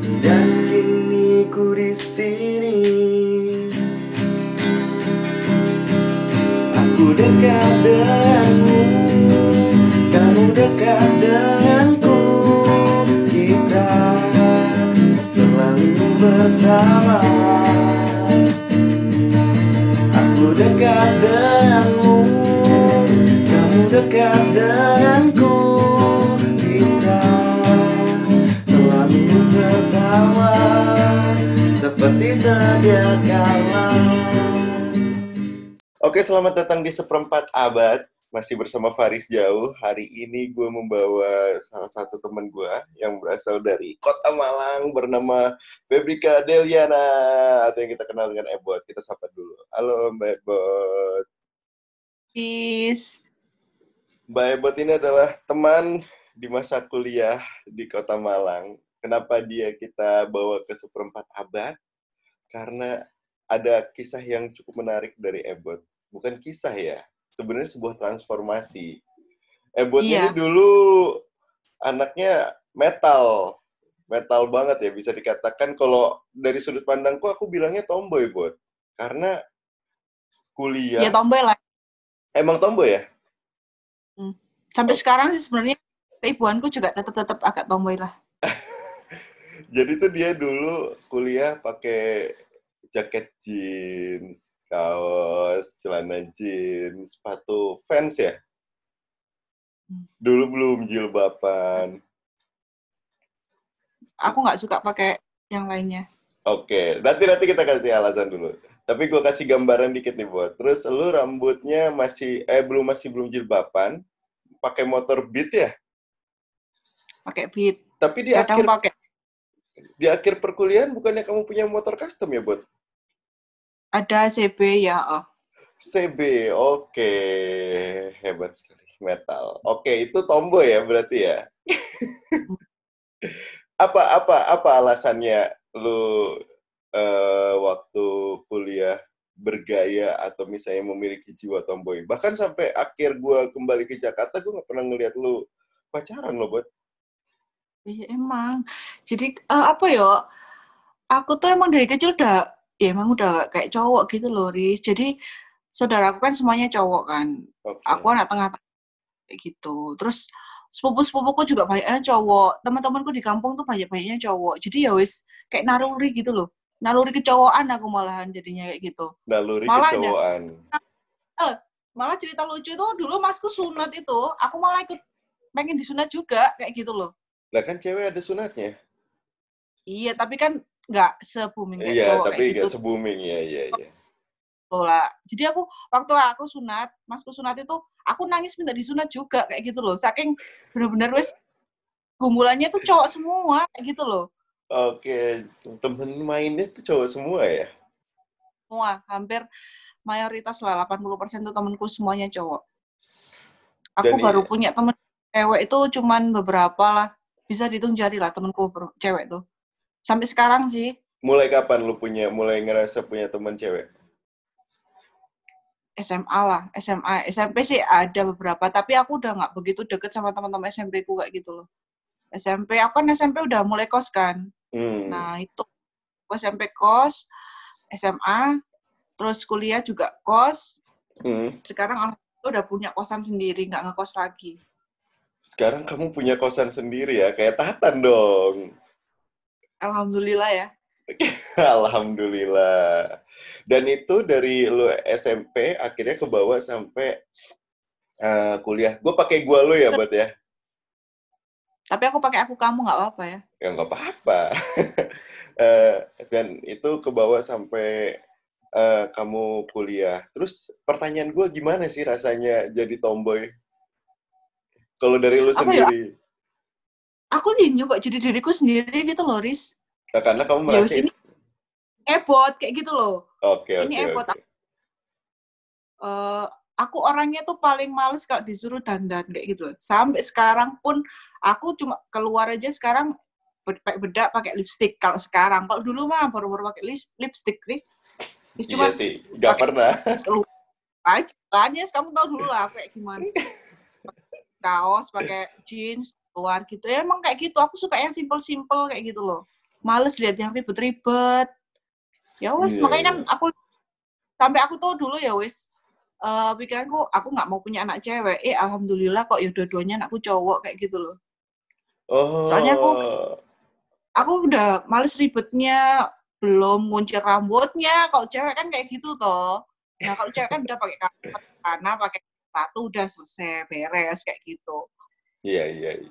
dan kini ku di sini. Aku dekat denganmu, kamu dekat denganku. Kita selalu bersama. Aku dekat denganmu, kamu dekat denganku. Kita selalu tertawa seperti sedia kala. Oke, selamat datang di Seperempat Abad. Masih bersama Faris Jauh. Hari ini gue membawa salah satu teman gue yang berasal dari Kota Malang bernama Febrika Deliana, atau yang kita kenal dengan Ebot. Kita sapa dulu. Halo Mbak Ebot. Peace. Mbak Ebot ini adalah teman di masa kuliah di Kota Malang. Kenapa dia kita bawa ke Seperempat Abad? Karena ada kisah yang cukup menarik dari Ebot. Bukan kisah ya, sebenarnya sebuah transformasi. Ebot ini dulu anaknya metal banget ya, bisa dikatakan. Kalau dari sudut pandangku, aku bilangnya tomboy, Bot. Karena kuliah... Ya tomboy lah. Emang tomboy ya? Sampai sekarang sih sebenarnya keibuanku juga tetap agak tomboy lah. Jadi tuh dia dulu kuliah pakai jaket jeans, kaos, celana jeans, sepatu Vans ya? Dulu belum jilbaban. Aku nggak suka pakai yang lainnya. Oke, nanti kita kasih alasan dulu. Tapi gue kasih gambaran dikit nih, Bot. Terus lu rambutnya belum jilbaban, pakai motor Beat ya? Pakai Beat. Tapi di akhir perkuliahan bukannya kamu punya motor custom ya, Bot? Ada CB ya, CB, oke. Hebat sekali, metal. Oke, itu tomboy ya berarti ya? Apa alasannya lu waktu kuliah bergaya atau misalnya memiliki jiwa tomboy? Bahkan sampai akhir gue kembali ke Jakarta, gue nggak pernah ngeliat lu pacaran lo, Bot. Iya emang. Jadi apa ya? Aku tuh emang dari kecil udah kayak cowok gitu loh, Riz. Jadi saudaraku kan semuanya cowok kan. Okay. Aku anak tengah kayak gitu. Terus sepupu-sepupuku juga banyaknya cowok. Teman-temanku di kampung tuh banyak-banyaknya cowok. Jadi ya wis kayak naluri gitu loh. Naluri kecowokan aku malahan jadinya kayak gitu. Naluri Malah kecowokan. Malah cerita lucu itu dulu masku sunat itu, aku malah ikut pengen disunat juga kayak gitu loh. Lah kan cewek ada sunatnya. Iya, tapi kan nggak se-booming kayak Iya, cowok tapi kayak gitu. nggak se-booming, iya. Lah. Jadi waktu aku sunat, masku sunat itu, aku nangis minta disunat juga kayak gitu loh. Saking bener-bener wes gumulannya tuh cowok semua kayak gitu loh. Oke, temen mainnya tuh cowok semua ya? Semua, hampir mayoritas lah, 80% tuh temenku semuanya cowok. Aku baru punya temen cewek itu cuman beberapa lah. Bisa dihitung jari lah temenku cewek tuh. Sampai sekarang sih. Mulai kapan lu mulai ngerasa punya teman cewek? SMA lah, SMA. SMP sih ada beberapa, tapi aku udah nggak begitu deket sama teman-teman SMP ku kayak gitu loh. SMP, aku kan SMP udah mulai kos kan. Nah itu, aku SMP kos, SMA, terus kuliah juga kos. Sekarang alhamdulillah udah punya kosan sendiri, nggak ngekos lagi. Sekarang kamu punya kosan sendiri ya, kayak Tatan dong. Alhamdulillah ya. Alhamdulillah. Dan itu dari lu SMP akhirnya ke bawah sampai kuliah. Gue pakai gua lu ya, Bot ya. Tapi aku pakai aku kamu nggak apa-apa ya. Ya nggak apa-apa. Dan itu ke bawah sampai kamu kuliah. Terus pertanyaan gue gimana sih rasanya jadi tomboy? Kalau dari lu sendiri? Ya? Aku nyoba jadi diriku sendiri gitu loh, Riz. Nah, karena kamu merasa ini Ebot kayak gitu loh. Oke. Ebot. Aku orangnya tuh paling males kalau disuruh dandan kayak gitu loh. Sampai sekarang pun aku cuma keluar aja sekarang bedak pakai lipstick kalau sekarang. Kalau dulu mah baru-baru pakai lipstick, Riz. Cuma iya sih, nggak pernah. Aja kan, ya kamu tahu dulu lah kayak gimana. Kaos pakai jeans keluar gitu ya, emang kayak gitu. Aku suka yang simple kayak gitu loh. males lihat yang ribet-ribet. Ya wis, makanya kan sampai aku tuh dulu ya wis, pikiranku aku nggak mau punya anak cewek. Alhamdulillah kok ya dua-duanya anakku cowok kayak gitu loh. Soalnya aku udah males ribetnya, belum nguncir rambutnya. Kalau cewek kan kayak gitu toh. Nah kalau cewek kan udah pakai celana, pakai sepatu, udah selesai, beres kayak gitu. Iya.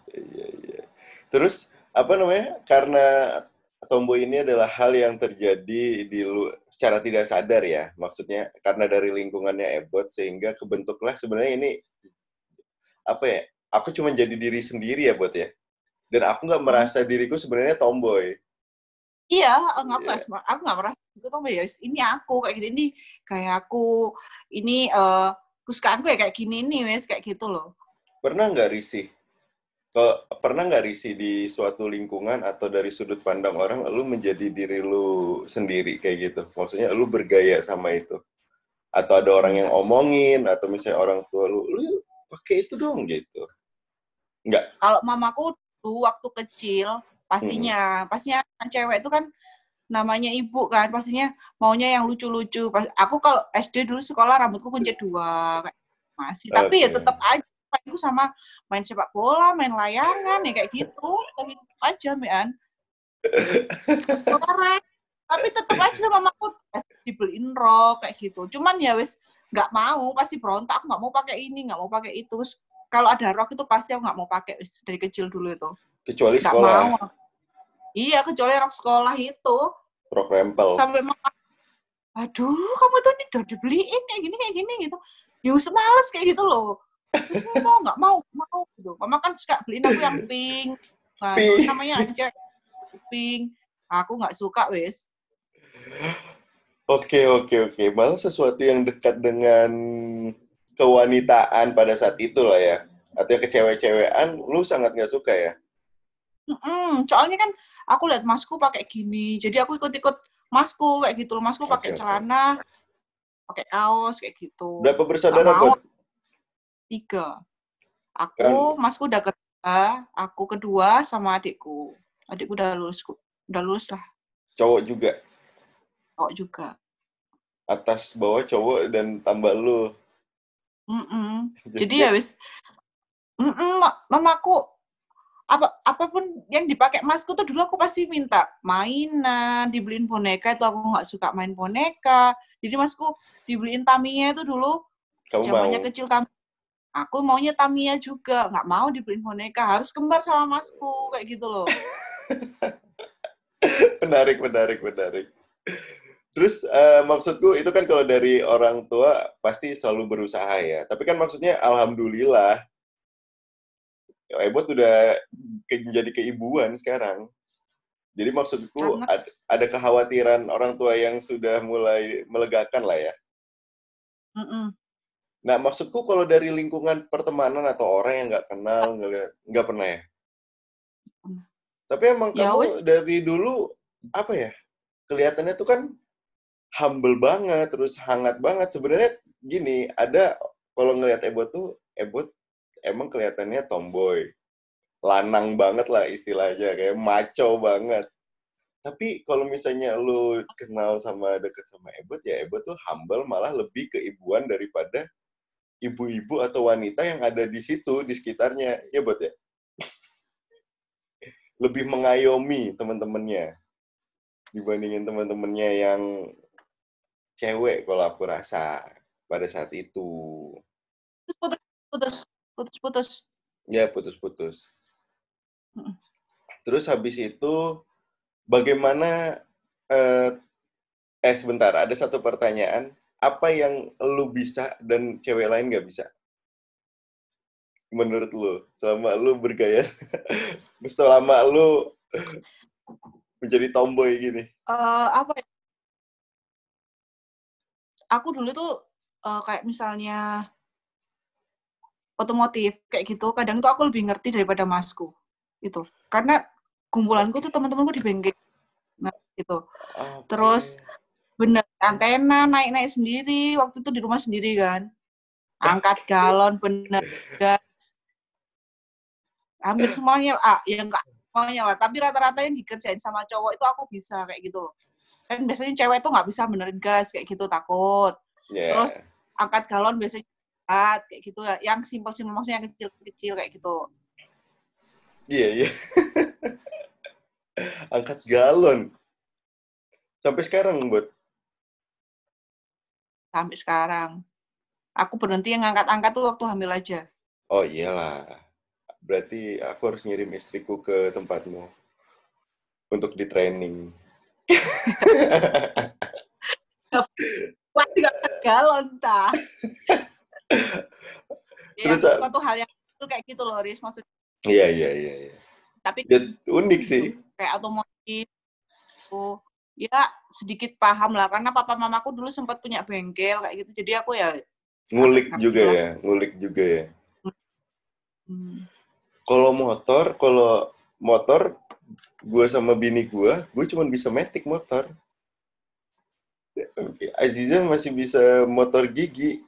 Terus apa namanya? Karena tomboy ini adalah hal yang terjadi secara tidak sadar ya. Maksudnya karena dari lingkungannya Ebot sehingga kebentuklah sebenarnya ini apa ya? Aku cuma jadi diri sendiri ya, Bot ya. Dan aku nggak merasa diriku sebenarnya tomboy. Iya, aku nggak merasa itu tomboy ya. Ini aku kayak gini nih, kayak aku ini kesukaanku ya kayak gini nih, wes kayak gitu loh. Pernah nggak risih di suatu lingkungan atau dari sudut pandang orang, lu menjadi diri lu sendiri kayak gitu? Maksudnya lu bergaya sama itu? Atau ada orang yang omongin, atau misalnya orang tua lu pakai itu dong gitu? Enggak? Kalau mamaku tuh waktu kecil, pastinya cewek itu kan namanya ibu kan, pastinya maunya yang lucu-lucu. Aku kalau SD dulu sekolah rambutku kunci 2, masih. Tapi ya tetap aja aku sama main sepak bola, main layangan ya kayak gitu. Tapi tetap aja, Mian. Tapi tetap aja sama mamaku dibeliin rok kayak gitu. Cuman ya wis nggak mau, pasti berontak. Aku nggak mau pakai ini, nggak mau pakai itu. Kalau ada rok itu pasti aku nggak mau pakai dari kecil dulu itu. Kecuali nggak sekolah. Mau. Iya, kecuali rok sekolah itu. Rok rempel. Sampai mama, aduh, kamu tuh ini udah dibeliin kayak gini gitu. Ya males kayak gitu loh. Terus nggak mau gitu. Mama kan suka beliin aku yang pink. Nah, dulu namanya aja pink. Aku nggak suka, wes. Oke. Malah sesuatu yang dekat dengan kewanitaan pada saat itu lah ya. Atau kecewek-cewekan, lu sangat nggak suka ya? Soalnya kan aku lihat masku pakai gini. Jadi aku ikut-ikut masku kayak gitu. Masku pakai celana, pakai kaos kayak gitu. Berapa bersaudara, Bud? 3. Aku, masku udah kedua, aku kedua sama adikku. Adikku udah lulus lah. Cowok juga? Cowok juga. Atas bawah cowok dan tambah lu. Jadi ya wis, mamaku apapun yang dipakai masku tuh dulu aku pasti minta mainan, dibeliin boneka itu aku nggak suka main boneka. Jadi masku dibeliin Tamiya itu dulu. Zamannya kecil Tamiya. Aku maunya Tamiya juga, nggak mau dibeliin boneka, harus kembar sama masku kayak gitu loh. Menarik. Terus maksudku itu kan kalau dari orang tua pasti selalu berusaha ya. Tapi kan maksudnya alhamdulillah Ebot udah menjadi keibuan sekarang. Jadi maksudku ada kekhawatiran orang tua yang sudah mulai melegakan lah ya. Nah maksudku kalau dari lingkungan pertemanan atau orang yang nggak kenal, nggak pernah ya? Tapi emang kamu dari dulu apa ya? Kelihatannya tuh kan humble banget, terus hangat banget. Sebenarnya gini, ada kalau ngelihat Ebot tuh, Ebot emang kelihatannya tomboy. Lanang banget lah istilahnya, kayak maco banget. Tapi kalau misalnya lu kenal sama deket sama Ebot, ya Ebot tuh humble malah lebih keibuan daripada ibu-ibu atau wanita yang ada di situ, di sekitarnya. Ya, Bot ya? Lebih mengayomi teman-temannya dibandingin teman-temannya yang cewek kalau aku rasa pada saat itu. Putus. Ya, putus. Terus habis itu bagaimana sebentar, ada satu pertanyaan. Apa yang lu bisa dan cewek lain nggak bisa? Menurut lu, selama lu bergaya, selama lu menjadi tomboy gini? Apa ya? Aku dulu tuh kayak misalnya otomotif kayak gitu, kadang tuh aku lebih ngerti daripada masku itu, karena kumpulanku tuh teman-temanku di bengkel, nah gitu. Terus bener antena naik sendiri waktu itu di rumah sendiri kan, angkat galon bener gas, hampir semuanya yang semuanya lah. Tapi rata-rata yang dikerjain sama cowok itu aku bisa kayak gitu loh. Kan biasanya cewek tuh nggak bisa benerin gas kayak gitu, takut. Terus angkat galon biasanya kayak gitu ya. Yang simpel-simpel maksudnya yang kecil-kecil kayak gitu. Iya. Angkat galon. Sampai sekarang, Bot? Sampai sekarang. Aku berhenti yang ngangkat-angkat tuh waktu hamil aja. Oh iyalah. Berarti aku harus ngirim istriku ke tempatmu untuk di training. Wah, ngangkat galon, tah. Ya, Terus, yang suatu hal yang itu kayak gitu loh, Riz. Maksudnya. Iya. Tapi Ya, unik sih. Kayak otomotif. Ya, sedikit paham lah. Karena papa mamaku dulu sempat punya bengkel kayak gitu. Jadi aku ya Ngulik ngerti juga lah. ya. Hmm. Kalau motor, gue sama bini gue cuma bisa matic motor. Aziza masih bisa motor gigi.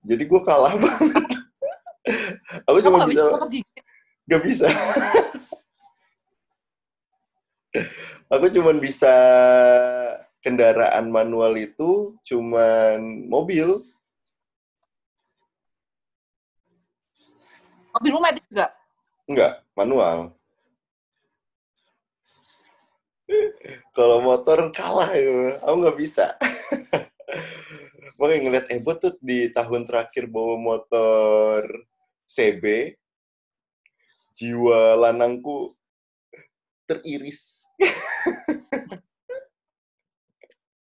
Jadi gue kalah banget. Aku Kamu cuma nggak bisa bisa, motor gigi? gak bisa. Aku cuma bisa kendaraan manual itu cuman mobil. Mobilmu metik juga? Enggak, manual. Kalau motor kalah ya. Aku nggak bisa. Makanya ngeliat Ebot tuh di tahun terakhir bawa motor CB, jiwa lanangku teriris.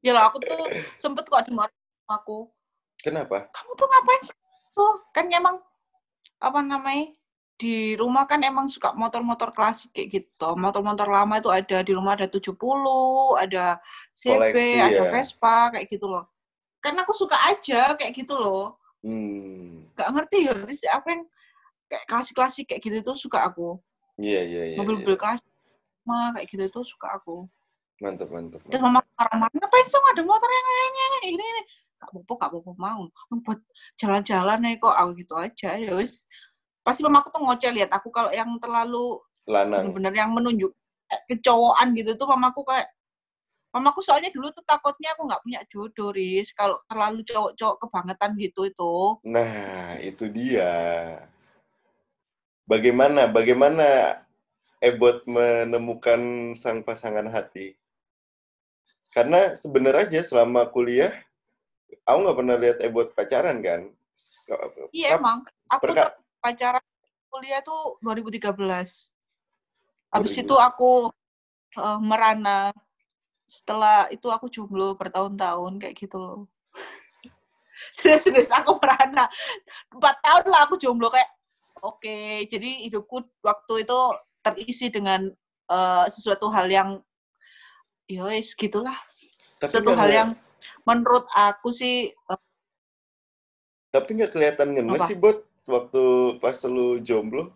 Ya lah, aku tuh sempet kok dimarahin sama aku. Kenapa? Kamu tuh ngapain sih? Tuh, kan emang, apa namanya, di rumah kan emang suka motor-motor klasik kayak gitu. Motor-motor lama itu ada, di rumah ada 70, ada CB, Koleksi ada ya? Vespa, kayak gitu loh. Karena aku suka aja kayak gitu loh. Gak ngerti ya, apa yang kayak klasik-klasik kayak gitu tuh suka aku. Iya. Mobil-mobil klasik mah kayak gitu tuh suka aku. Mantap. Terus mama marah-marah, ngapain sih ada motor yang lainnya ini. Kak Bobo mau buat jalan-jalan nih kok, aku gitu aja. Ya wis. Pasti mamaku tuh ngoceh lihat aku kalau yang terlalu Lanang. bener-bener yang menunjuk kecowokan gitu tuh mamaku soalnya dulu tuh takutnya aku nggak punya jodoh, Riz. Kalau terlalu cowok-cowok kebangetan gitu itu. Nah, itu dia. Bagaimana Ebot menemukan sang pasangan hati? Karena sebenarnya selama kuliah, aku nggak pernah lihat Ebot pacaran kan? Iya emang. Aku Perka pacaran kuliah tuh 2013. Habis itu 2000. aku merana. Setelah itu aku jomblo bertahun-tahun kayak gitu loh. Serius aku merana. 4 tahun lah aku jomblo kayak oke. Jadi hidupku waktu itu terisi dengan sesuatu hal yang yowes gitulah. Tapi Sesuatu hal yang menurut aku sih tapi nggak kelihatan ngenes apa? sih, Bot. Waktu pas lu jomblo,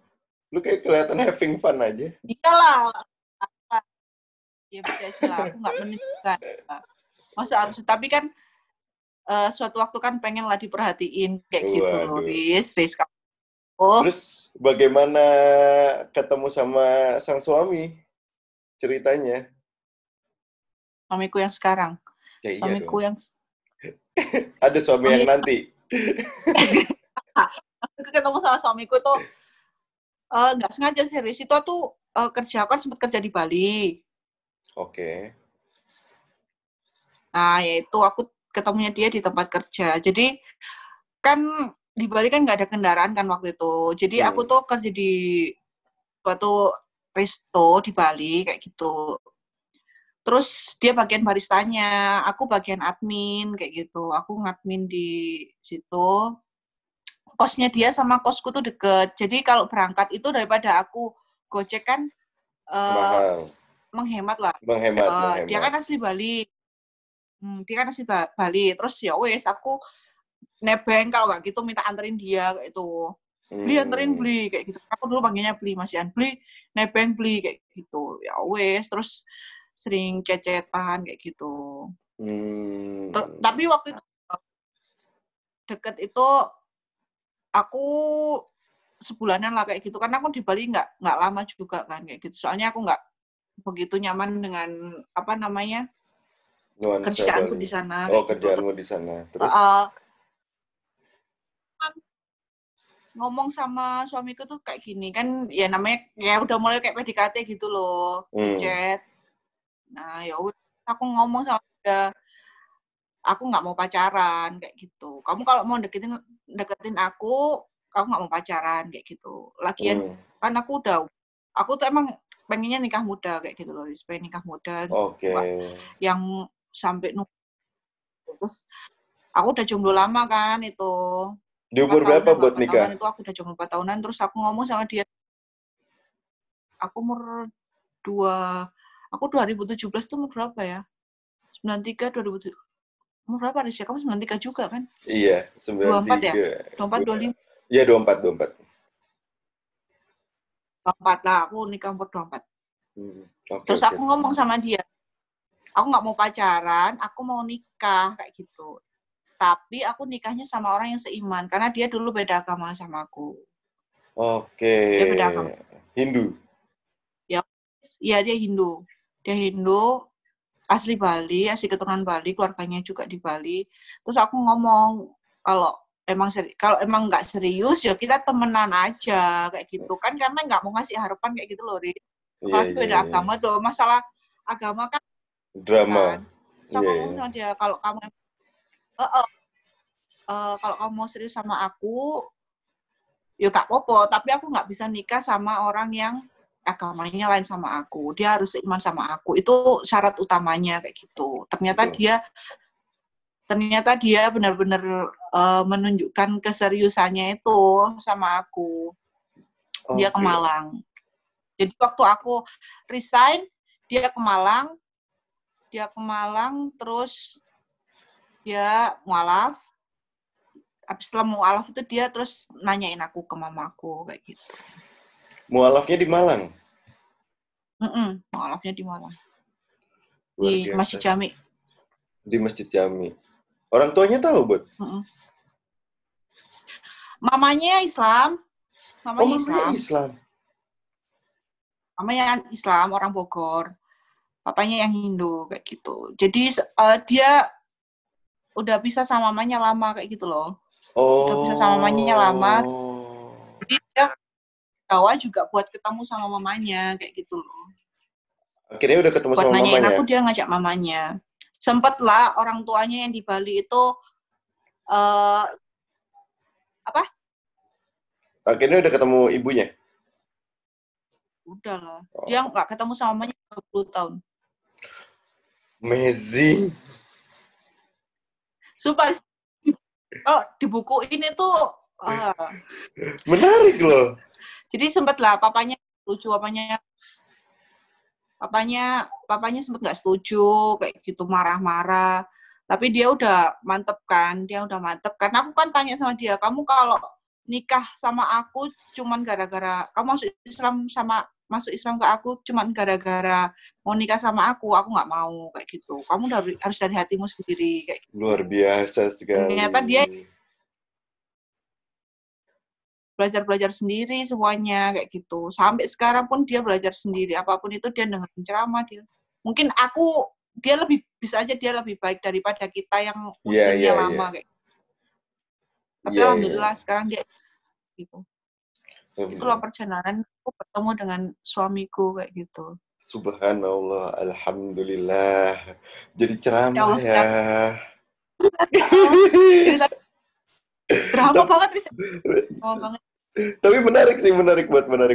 lu kayak kelihatan having fun aja. Iyalah. Ya bisa aja lah. Aku nggak menunjukkan. Masa harus, tapi kan suatu waktu kan pengen lah diperhatiin kayak gitu loh, Waduh. Riz. Oh, Terus bagaimana ketemu sama sang suami? Ceritanya. suamiku yang sekarang. Ya iya Suamiku dong. yang Ada suami yang nanti. aku ketemu sama suamiku tuh nggak sengaja serius itu tuh kerja kan sempat kerja di Bali. Oke. Nah yaitu aku ketemunya dia di tempat kerja. Jadi kan di Bali kan nggak ada kendaraan kan waktu itu. Jadi aku tuh kerja di suatu resto di Bali kayak gitu. Terus dia bagian baristanya, aku bagian admin kayak gitu. Aku ngadmin di situ. Kosnya dia sama kosku tuh deket. Jadi kalau berangkat itu daripada aku gojek kan Mahal. menghemat lah. Dia Menghemat. kan asli Bali. Dia kan asli Bali. Terus ya wes aku nebeng kalau nggak gitu minta anterin dia kayak itu. Anterin beli kayak gitu. Aku dulu panggilnya beli Masian. Nebeng beli kayak gitu. Ya wes terus sering cecetan kayak gitu. Tapi waktu itu deket itu aku sebulanan lah kayak gitu. Karena aku di Bali nggak lama juga kan kayak gitu. Soalnya aku nggak begitu nyaman dengan apa namanya kerjaanku di sana. Oh, kerjaanmu di sana. Terus ngomong sama suamiku tuh kayak gini kan, ya namanya ya udah mulai kayak PDKT gitu loh, chat. Nah ya aku ngomong sama dia, aku nggak mau pacaran kayak gitu. Kamu kalau mau deketin aku nggak mau pacaran kayak gitu. Lagian kan aku tuh emang pengennya nikah muda kayak gitu loh, pengen nikah muda. Oke. Yang sampai terus aku udah jomblo lama kan itu. Di umur berapa buat nikah? Itu aku udah jomblo 4 tahunan, terus aku ngomong sama dia. Aku umur 2017 tuh umur berapa ya? 93, 2007. Umur berapa Risya? Kamu 93 juga kan? Iya, 93. 24 ya? 24, 25? Iya, 24. 24 lah, aku nikah umur 24. Terus aku ngomong sama dia, aku nggak mau pacaran, aku mau nikah, kayak gitu. Tapi aku nikahnya sama orang yang seiman, karena dia dulu beda agama sama aku. Oke. Dia beda agama. Hindu? Ya, dia Hindu. Dia Hindu, asli Bali, asli keturunan Bali, keluarganya juga di Bali. Terus aku ngomong, kalau emang nggak serius, ya kita temenan aja, kayak gitu. Kan karena nggak mau ngasih harapan kayak gitu loh, Ri. Apalagi beda agama, tuh masalah agama kan drama. Kan. So, aku ngomong sama dia, kalau kamu kalau kamu mau serius sama aku, ya gak apa-apa, tapi aku nggak bisa nikah sama orang yang agamanya lain sama aku. Dia harus seiman sama aku. Itu syarat utamanya kayak gitu. Ternyata dia benar-benar menunjukkan keseriusannya itu sama aku. Dia ke Malang. Jadi waktu aku resign, dia ke Malang, terus dia mualaf. Habis setelah mualaf itu dia terus nanyain aku ke mamaku kayak gitu. Mualafnya di Malang? Mualafnya di Malang. Di Masjid Jami. Di Masjid Jami. Orang tuanya tahu, Bud? Mamanya Islam. Mamanya Islam. Mamanya Islam, orang Bogor. Papanya yang Hindu kayak gitu. Jadi dia udah bisa sama mamanya lama kayak gitu loh. Udah bisa sama mamanya lama. Jadi dia Jawa juga buat ketemu sama mamanya kayak gitu loh. Akhirnya udah ketemu sama mamanya? Buat nanyain aku, dia ngajak mamanya. Sempet lah orang tuanya yang di Bali itu apa? Akhirnya udah ketemu ibunya? Udah lah. Dia nggak ketemu sama mamanya 20 tahun. Amazing. Sumpah. Oh, di buku ini tuh menarik loh. Jadi sempet lah papanya lucu, papanya sempet nggak setuju kayak gitu, marah-marah. Tapi dia udah mantep kan, karena aku kan tanya sama dia, kamu kalau nikah sama aku cuman gara-gara kamu masuk Islam ke aku cuman gara-gara mau nikah sama aku nggak mau kayak gitu. Kamu harus dari hatimu sendiri kayak gitu. Luar biasa sekali. Ternyata dia belajar sendiri semuanya kayak gitu. Sampai sekarang pun dia belajar sendiri. Apapun itu dia dengerin ceramah dia. Mungkin dia lebih baik daripada kita yang muslimnya lama kayak. Tapi alhamdulillah sekarang dia gitu. Itulah perjalanan aku bertemu dengan suamiku kayak gitu. Subhanallah, alhamdulillah. Jadi ceramah ya. Drama banget sih. Drama banget. Tapi menarik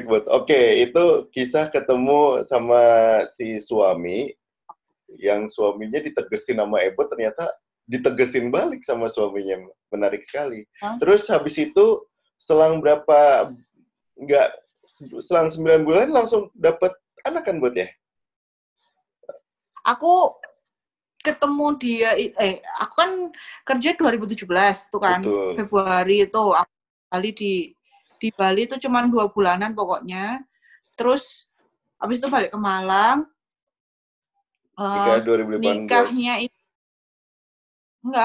buat. Oke, itu kisah ketemu sama si suami, yang suaminya ditegesin sama Ebo, ternyata ditegesin balik sama suaminya. Menarik sekali. Terus habis itu, selang 9 bulan langsung dapat anak kan buat ya? Aku ketemu dia, aku kan kerja 2017 tuh kan. Betul. Februari itu aku di Bali itu cuma 2 bulanan pokoknya. Terus habis itu balik ke Malang. Nikahnya itu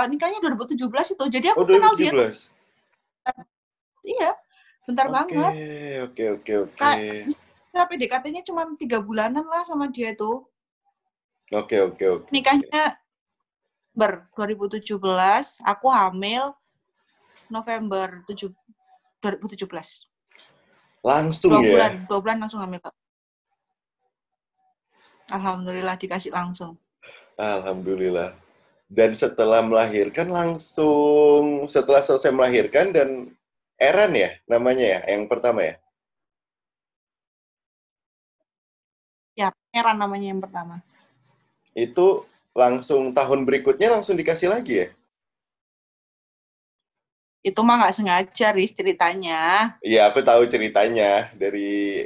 nikahnya 2017 itu. Jadi aku kenal dia. Iya. Bentar banget. Oke. Kayak PDKT-nya cuma 3 bulanan lah sama dia itu. Oke. Nikahnya 2017, aku hamil November 2017. Langsung ya? 2 bulan langsung hamil. Alhamdulillah dikasih langsung. Alhamdulillah. Dan setelah melahirkan setelah selesai melahirkan dan Eran ya namanya ya, yang pertama ya? Ya, Eran namanya yang pertama. Itu langsung tahun berikutnya langsung dikasih lagi ya? Itu mah nggak sengaja, Riz, ceritanya. Iya, aku tahu ceritanya dari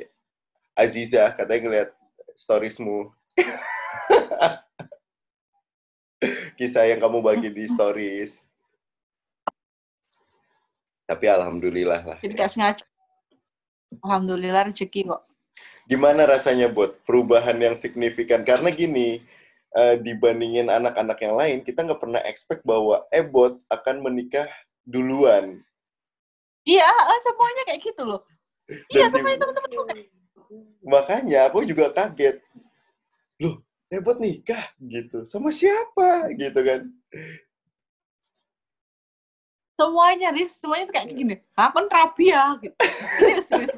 Aziza, katanya ngeliat storiesmu. Kisah yang kamu bagi di stories. Tapi alhamdulillah lah. Jadi nggak sengaja. Alhamdulillah rezeki kok. Gimana rasanya buat perubahan yang signifikan? Karena gini, dibandingin anak-anak yang lain, kita nggak pernah expect bahwa Ebot akan menikah duluan. Iya, semuanya kayak gitu loh. Iya, semuanya teman-teman juga. Makanya aku juga kaget. Loh, Ebot nikah gitu. Sama siapa? Gitu kan. Semuanya, Riz. Semuanya tuh kayak gini. Kon rabi ya? Gitu. Serius.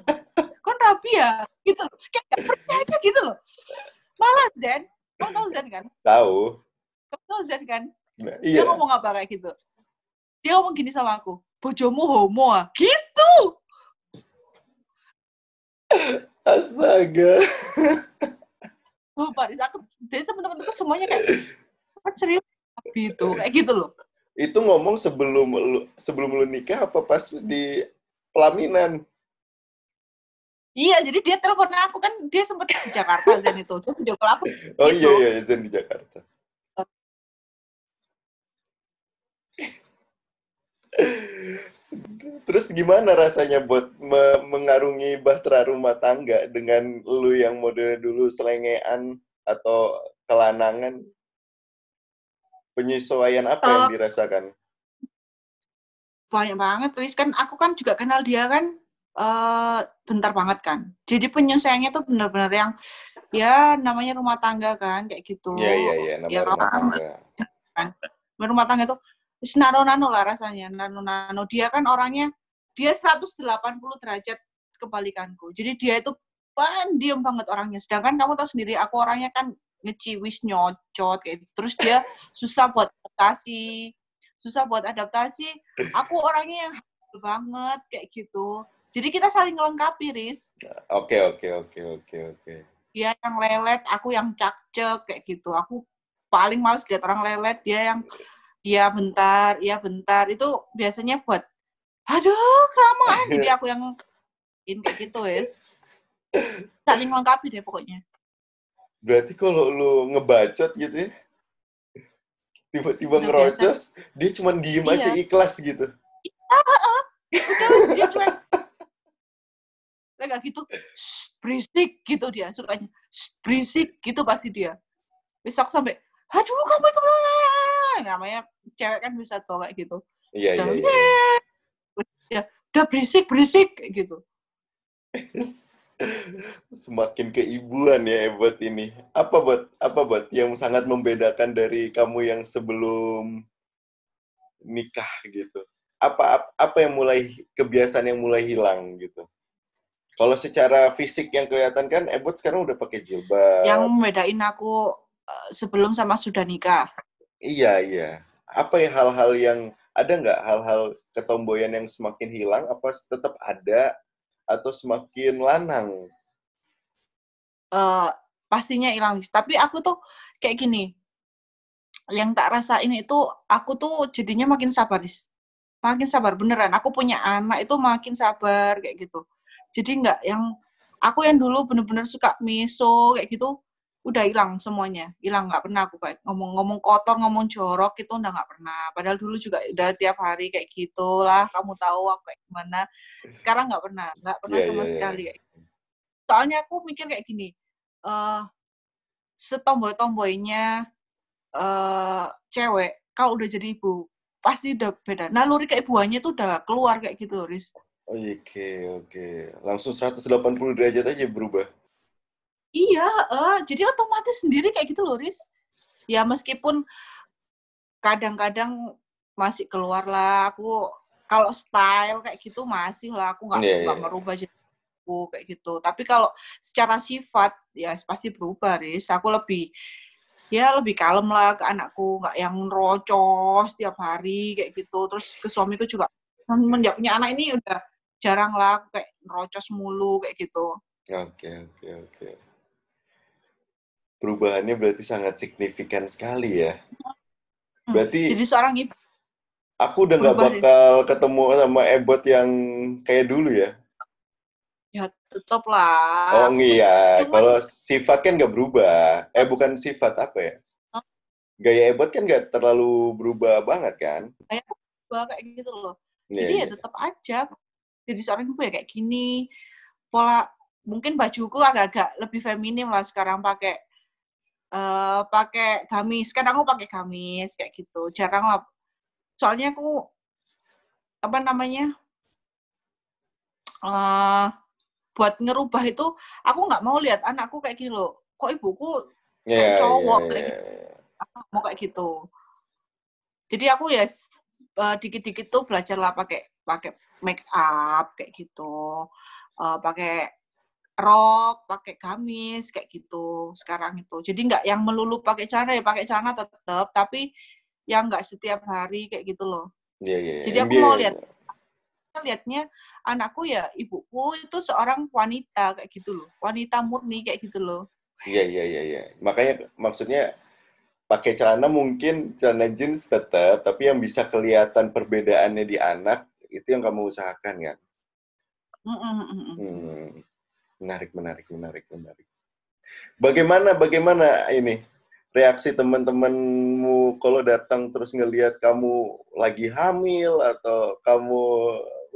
Kon rabi ya? Gitu. Kayak gak percaya gitu loh. Malah Zen. Kamu tahu Zen kan? Tahu. Kamu tahu Zen kan? Nah, Dia iya. ngomong apa kayak gitu? Dia ngomong gini sama aku. Bojomu homo ah? Gitu. Astaga. Oh, Pak Riz. Jadi teman-temanku semuanya kayak, serius gitu. Kayak gitu loh. Itu ngomong sebelum lu nikah apa pas di pelaminan? Iya, jadi dia telepon aku kan, dia sempat di Jakarta Zen itu. Dia video call aku. Oh Gitu. iya, Zen di Jakarta. Terus gimana rasanya buat mengarungi bahtera rumah tangga dengan lu yang modelnya dulu selengean atau kelanangan? Penyesuaian apa yang dirasakan? Banyak banget, Riz. Kan aku kan juga kenal dia kan bentar banget kan. Jadi penyesuaiannya tuh benar-benar yang ya namanya rumah tangga kan kayak gitu. Iya, namanya rumah tangga. Kan. Rumah tangga tuh nano-nano lah rasanya, nano-nano. Dia kan orangnya dia 180 derajat kebalikanku. Jadi dia itu pendiam banget orangnya. Sedangkan kamu tahu sendiri aku orangnya kan ngeciwis nyocot kayak gitu. Terus dia susah buat adaptasi. Aku orangnya yang humble banget kayak gitu. Jadi kita saling melengkapi, Riz. Oke. Dia yang lelet, aku yang cakcek kayak gitu. Aku paling males lihat orang lelet, dia yang iya bentar. Itu biasanya buat aduh, kelamaan. Jadi aku yang kayak gitu, Riz. Saling melengkapi deh pokoknya. Berarti kalau lu ngebacot gitu ya, tiba-tiba ngerocos, dia cuma diem aja ikhlas gitu. Udah, dia cuek. Kayak gitu, berisik gitu dia sukanya. Berisik gitu pasti dia. Besok sampai, aduh kamu itu namanya cewek kan bisa tau kayak gitu. Iya. Ya, udah berisik kayak gitu. Semakin keibuan ya Ebot ini. Apa buat yang sangat membedakan dari kamu yang sebelum nikah gitu? Apa yang kebiasaan yang mulai hilang gitu? Kalau secara fisik yang kelihatan kan Ebot sekarang udah pakai jilbab. Yang membedain aku sebelum sama sudah nikah. Iya. Apa ya hal-hal yang ada nggak hal-hal ketomboyan yang semakin hilang? Apa tetap ada atau semakin lanang? Pastinya hilang. Tapi aku tuh kayak gini. Yang tak rasain itu aku tuh jadinya makin sabar. Makin sabar beneran. Aku punya anak itu makin sabar kayak gitu. Jadi nggak yang aku yang dulu bener-bener suka miso kayak gitu udah hilang semuanya. Hilang, nggak pernah aku kayak ngomong kotor, ngomong jorok itu udah nggak pernah. Padahal dulu juga udah tiap hari kayak gitulah. Kamu tahu aku kayak gimana. Sekarang nggak pernah sama sekali kayak gitu. Soalnya aku mikir kayak gini. Setomboy-tomboynya cewek kalau udah jadi ibu pasti udah beda. Naluri keibuannya tuh udah keluar kayak gitu, Riz. Oke, oke. Langsung 180 derajat aja berubah. Iya, jadi otomatis sendiri kayak gitu loh, Riz. Ya meskipun kadang-kadang masih keluar lah, aku kalau style kayak gitu masih lah, aku nggak merubah jadi aku kayak gitu. Tapi kalau secara sifat ya pasti berubah, Riz. Aku lebih kalem lah ke anakku, nggak yang rocos tiap hari kayak gitu. Terus ke suamiku juga, menjak punya anak ini udah jarang lah kayak rocos mulu kayak gitu. Oke. Perubahannya berarti sangat signifikan sekali ya. Berarti Jadi seorang ibu aku udah nggak berubah, Riz. bakal ketemu sama Ebot yang kayak dulu ya. Ya tetap lah, Oh aku tuh iya, cuman kalau sifat kan nggak berubah. Bukan sifat apa ya? Gaya Ebot kan nggak terlalu berubah banget kan? kayak kayak gitu loh. Iya, Jadi ya iya. tetap aja jadi seorang ibu ya kayak gini. Pola mungkin bajuku agak-agak lebih feminim lah sekarang, pakai pakai gamis. Kan aku pakai gamis kayak gitu. Jarang lah. Soalnya aku apa namanya? Buat ngerubah itu aku nggak mau lihat anakku kayak gini loh. Kok ibuku kayak Iya. cowok kayak gitu. Aku mau kayak gitu. Jadi aku ya dikit-dikit tuh belajarlah pakai pakai make up kayak gitu, pakai rok, pakai gamis kayak gitu sekarang itu. Jadi nggak yang melulu pakai celana, ya pakai celana tetap, tapi yang nggak setiap hari kayak gitu loh. Iya. Jadi aku mau lihatnya anakku ya ibuku itu seorang wanita kayak gitu loh, wanita murni kayak gitu loh. Iya. Makanya maksudnya pakai celana mungkin celana jeans tetap, tapi yang bisa kelihatan perbedaannya di anak itu yang kamu usahakan kan? Menarik. Bagaimana ini reaksi teman-temanmu kalau datang terus ngelihat kamu lagi hamil atau kamu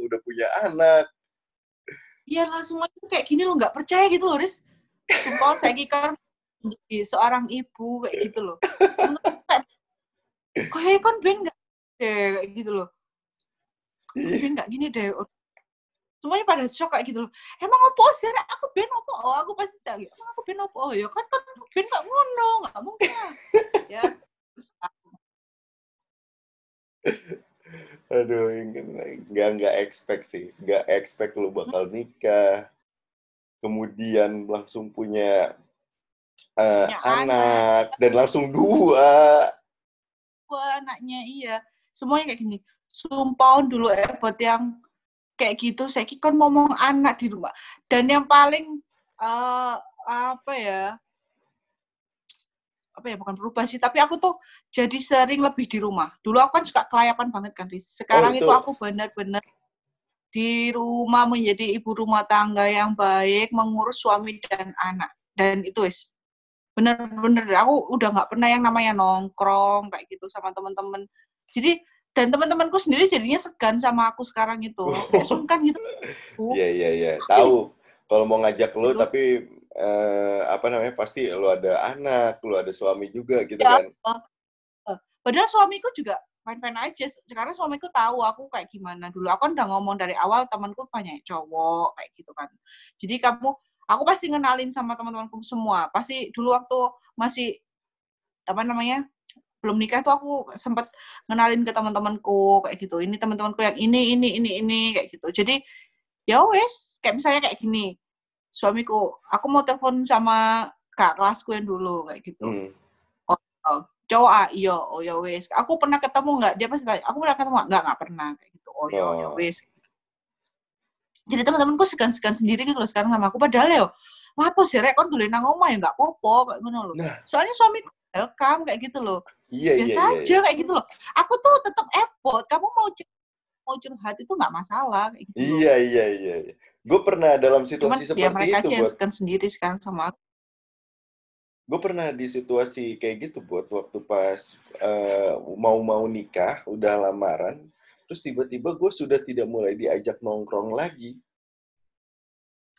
udah punya anak? Iya lah, semuanya kayak gini loh, nggak percaya gitu loh, Riz. Sumpah, saya kan menjadi seorang ibu kayak gitu loh. Kayak kan Ben nggak deh kayak gitu loh. Kan Ben nggak gini deh. Semuanya pada shock kayak gitu loh. Emang apa sih? Aku Ben apa? Oh, aku pasti cari. Emang aku Ben apa? Oh, ya kan Ben nggak ngono, nggak mungkin lah. Ya, terus Aduh, nggak expect sih, nggak expect lu bakal nikah, kemudian langsung punya punya anak, anak dan langsung dua. anaknya iya. Semuanya kayak gini. Sumpah dulu buat yang kayak gitu, saya kan ngomong anak di rumah. Dan yang paling apa ya bukan berubah sih, tapi aku tuh jadi sering lebih di rumah. Dulu aku kan suka kelayapan banget kan, Riz. Oh Sekarang itu itu, aku benar-benar di rumah menjadi ibu rumah tangga yang baik, mengurus suami dan anak. Dan itu wis bener-bener aku udah nggak pernah yang namanya nongkrong kayak gitu sama teman-teman. Jadi dan teman-temanku sendiri jadinya segan sama aku sekarang itu, kayak sungkan gitu. iya. Tahu kalau mau ngajak lu Gitu. tapi apa namanya pasti lu ada anak, lu ada suami juga gitu Ya, kan? padahal suamiku juga fine-fine aja. Sekarang suamiku tahu aku kayak gimana. Dulu aku kan udah ngomong dari awal, temanku banyak cowok kayak gitu kan. Jadi aku pasti ngenalin sama teman-temanku semua. Pasti dulu waktu masih apa namanya belum nikah tuh aku sempat ngenalin ke teman-temanku kayak gitu. Ini teman-temanku yang ini kayak gitu. Jadi ya wes kayak misalnya kayak gini. Suamiku, aku mau telepon sama kak kelasku yang dulu kayak gitu. Oh, cowok iya, oh ya wes. Aku pernah ketemu nggak? Dia pasti tanya, aku pernah ketemu nggak pernah kayak gitu. Oh ya Oh. wes. Jadi teman-temanku segan-segan sendiri gitu loh sekarang sama aku. Padahal ya, lapo sih rek kon dolen nang omah ya nggak popo kayak gitu loh. Nah, Soalnya suamiku welcome kayak gitu loh. Biasa aja iya. kayak gitu loh. Aku tuh tetap effort. Kamu mau curhat itu nggak masalah kayak gitu loh. Iya. Gue pernah dalam Cuman situasi ya seperti mereka itu, aja yang buat segan sendiri sekarang sama aku. gue pernah di situasi kayak gitu buat waktu pas mau nikah, udah lamaran, terus tiba-tiba gue sudah tidak mulai diajak nongkrong lagi.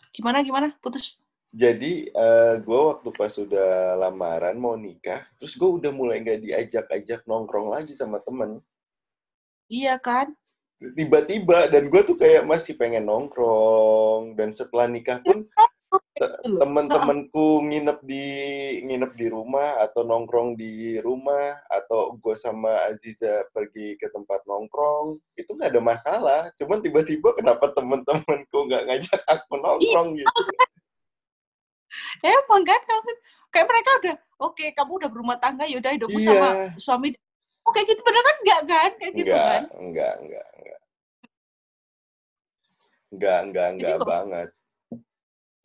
Gimana? Putus. Jadi gue waktu pas udah lamaran mau nikah, terus gue udah mulai nggak diajak-ajak nongkrong lagi sama temen. Iya kan? tiba-tiba, dan gue tuh kayak masih pengen nongkrong. Dan setelah nikah pun temen-temenku nginep di rumah atau nongkrong di rumah, atau gue sama Aziza pergi ke tempat nongkrong, itu nggak ada masalah. Cuman tiba-tiba kenapa temen-temenku nggak ngajak aku nongkrong gitu. Emang kan, kayak mereka udah, oke, kamu udah berumah tangga, yaudah hidupmu sama suami. Oke gitu, padahal kan enggak kan? Kayak gitu kan? Enggak banget.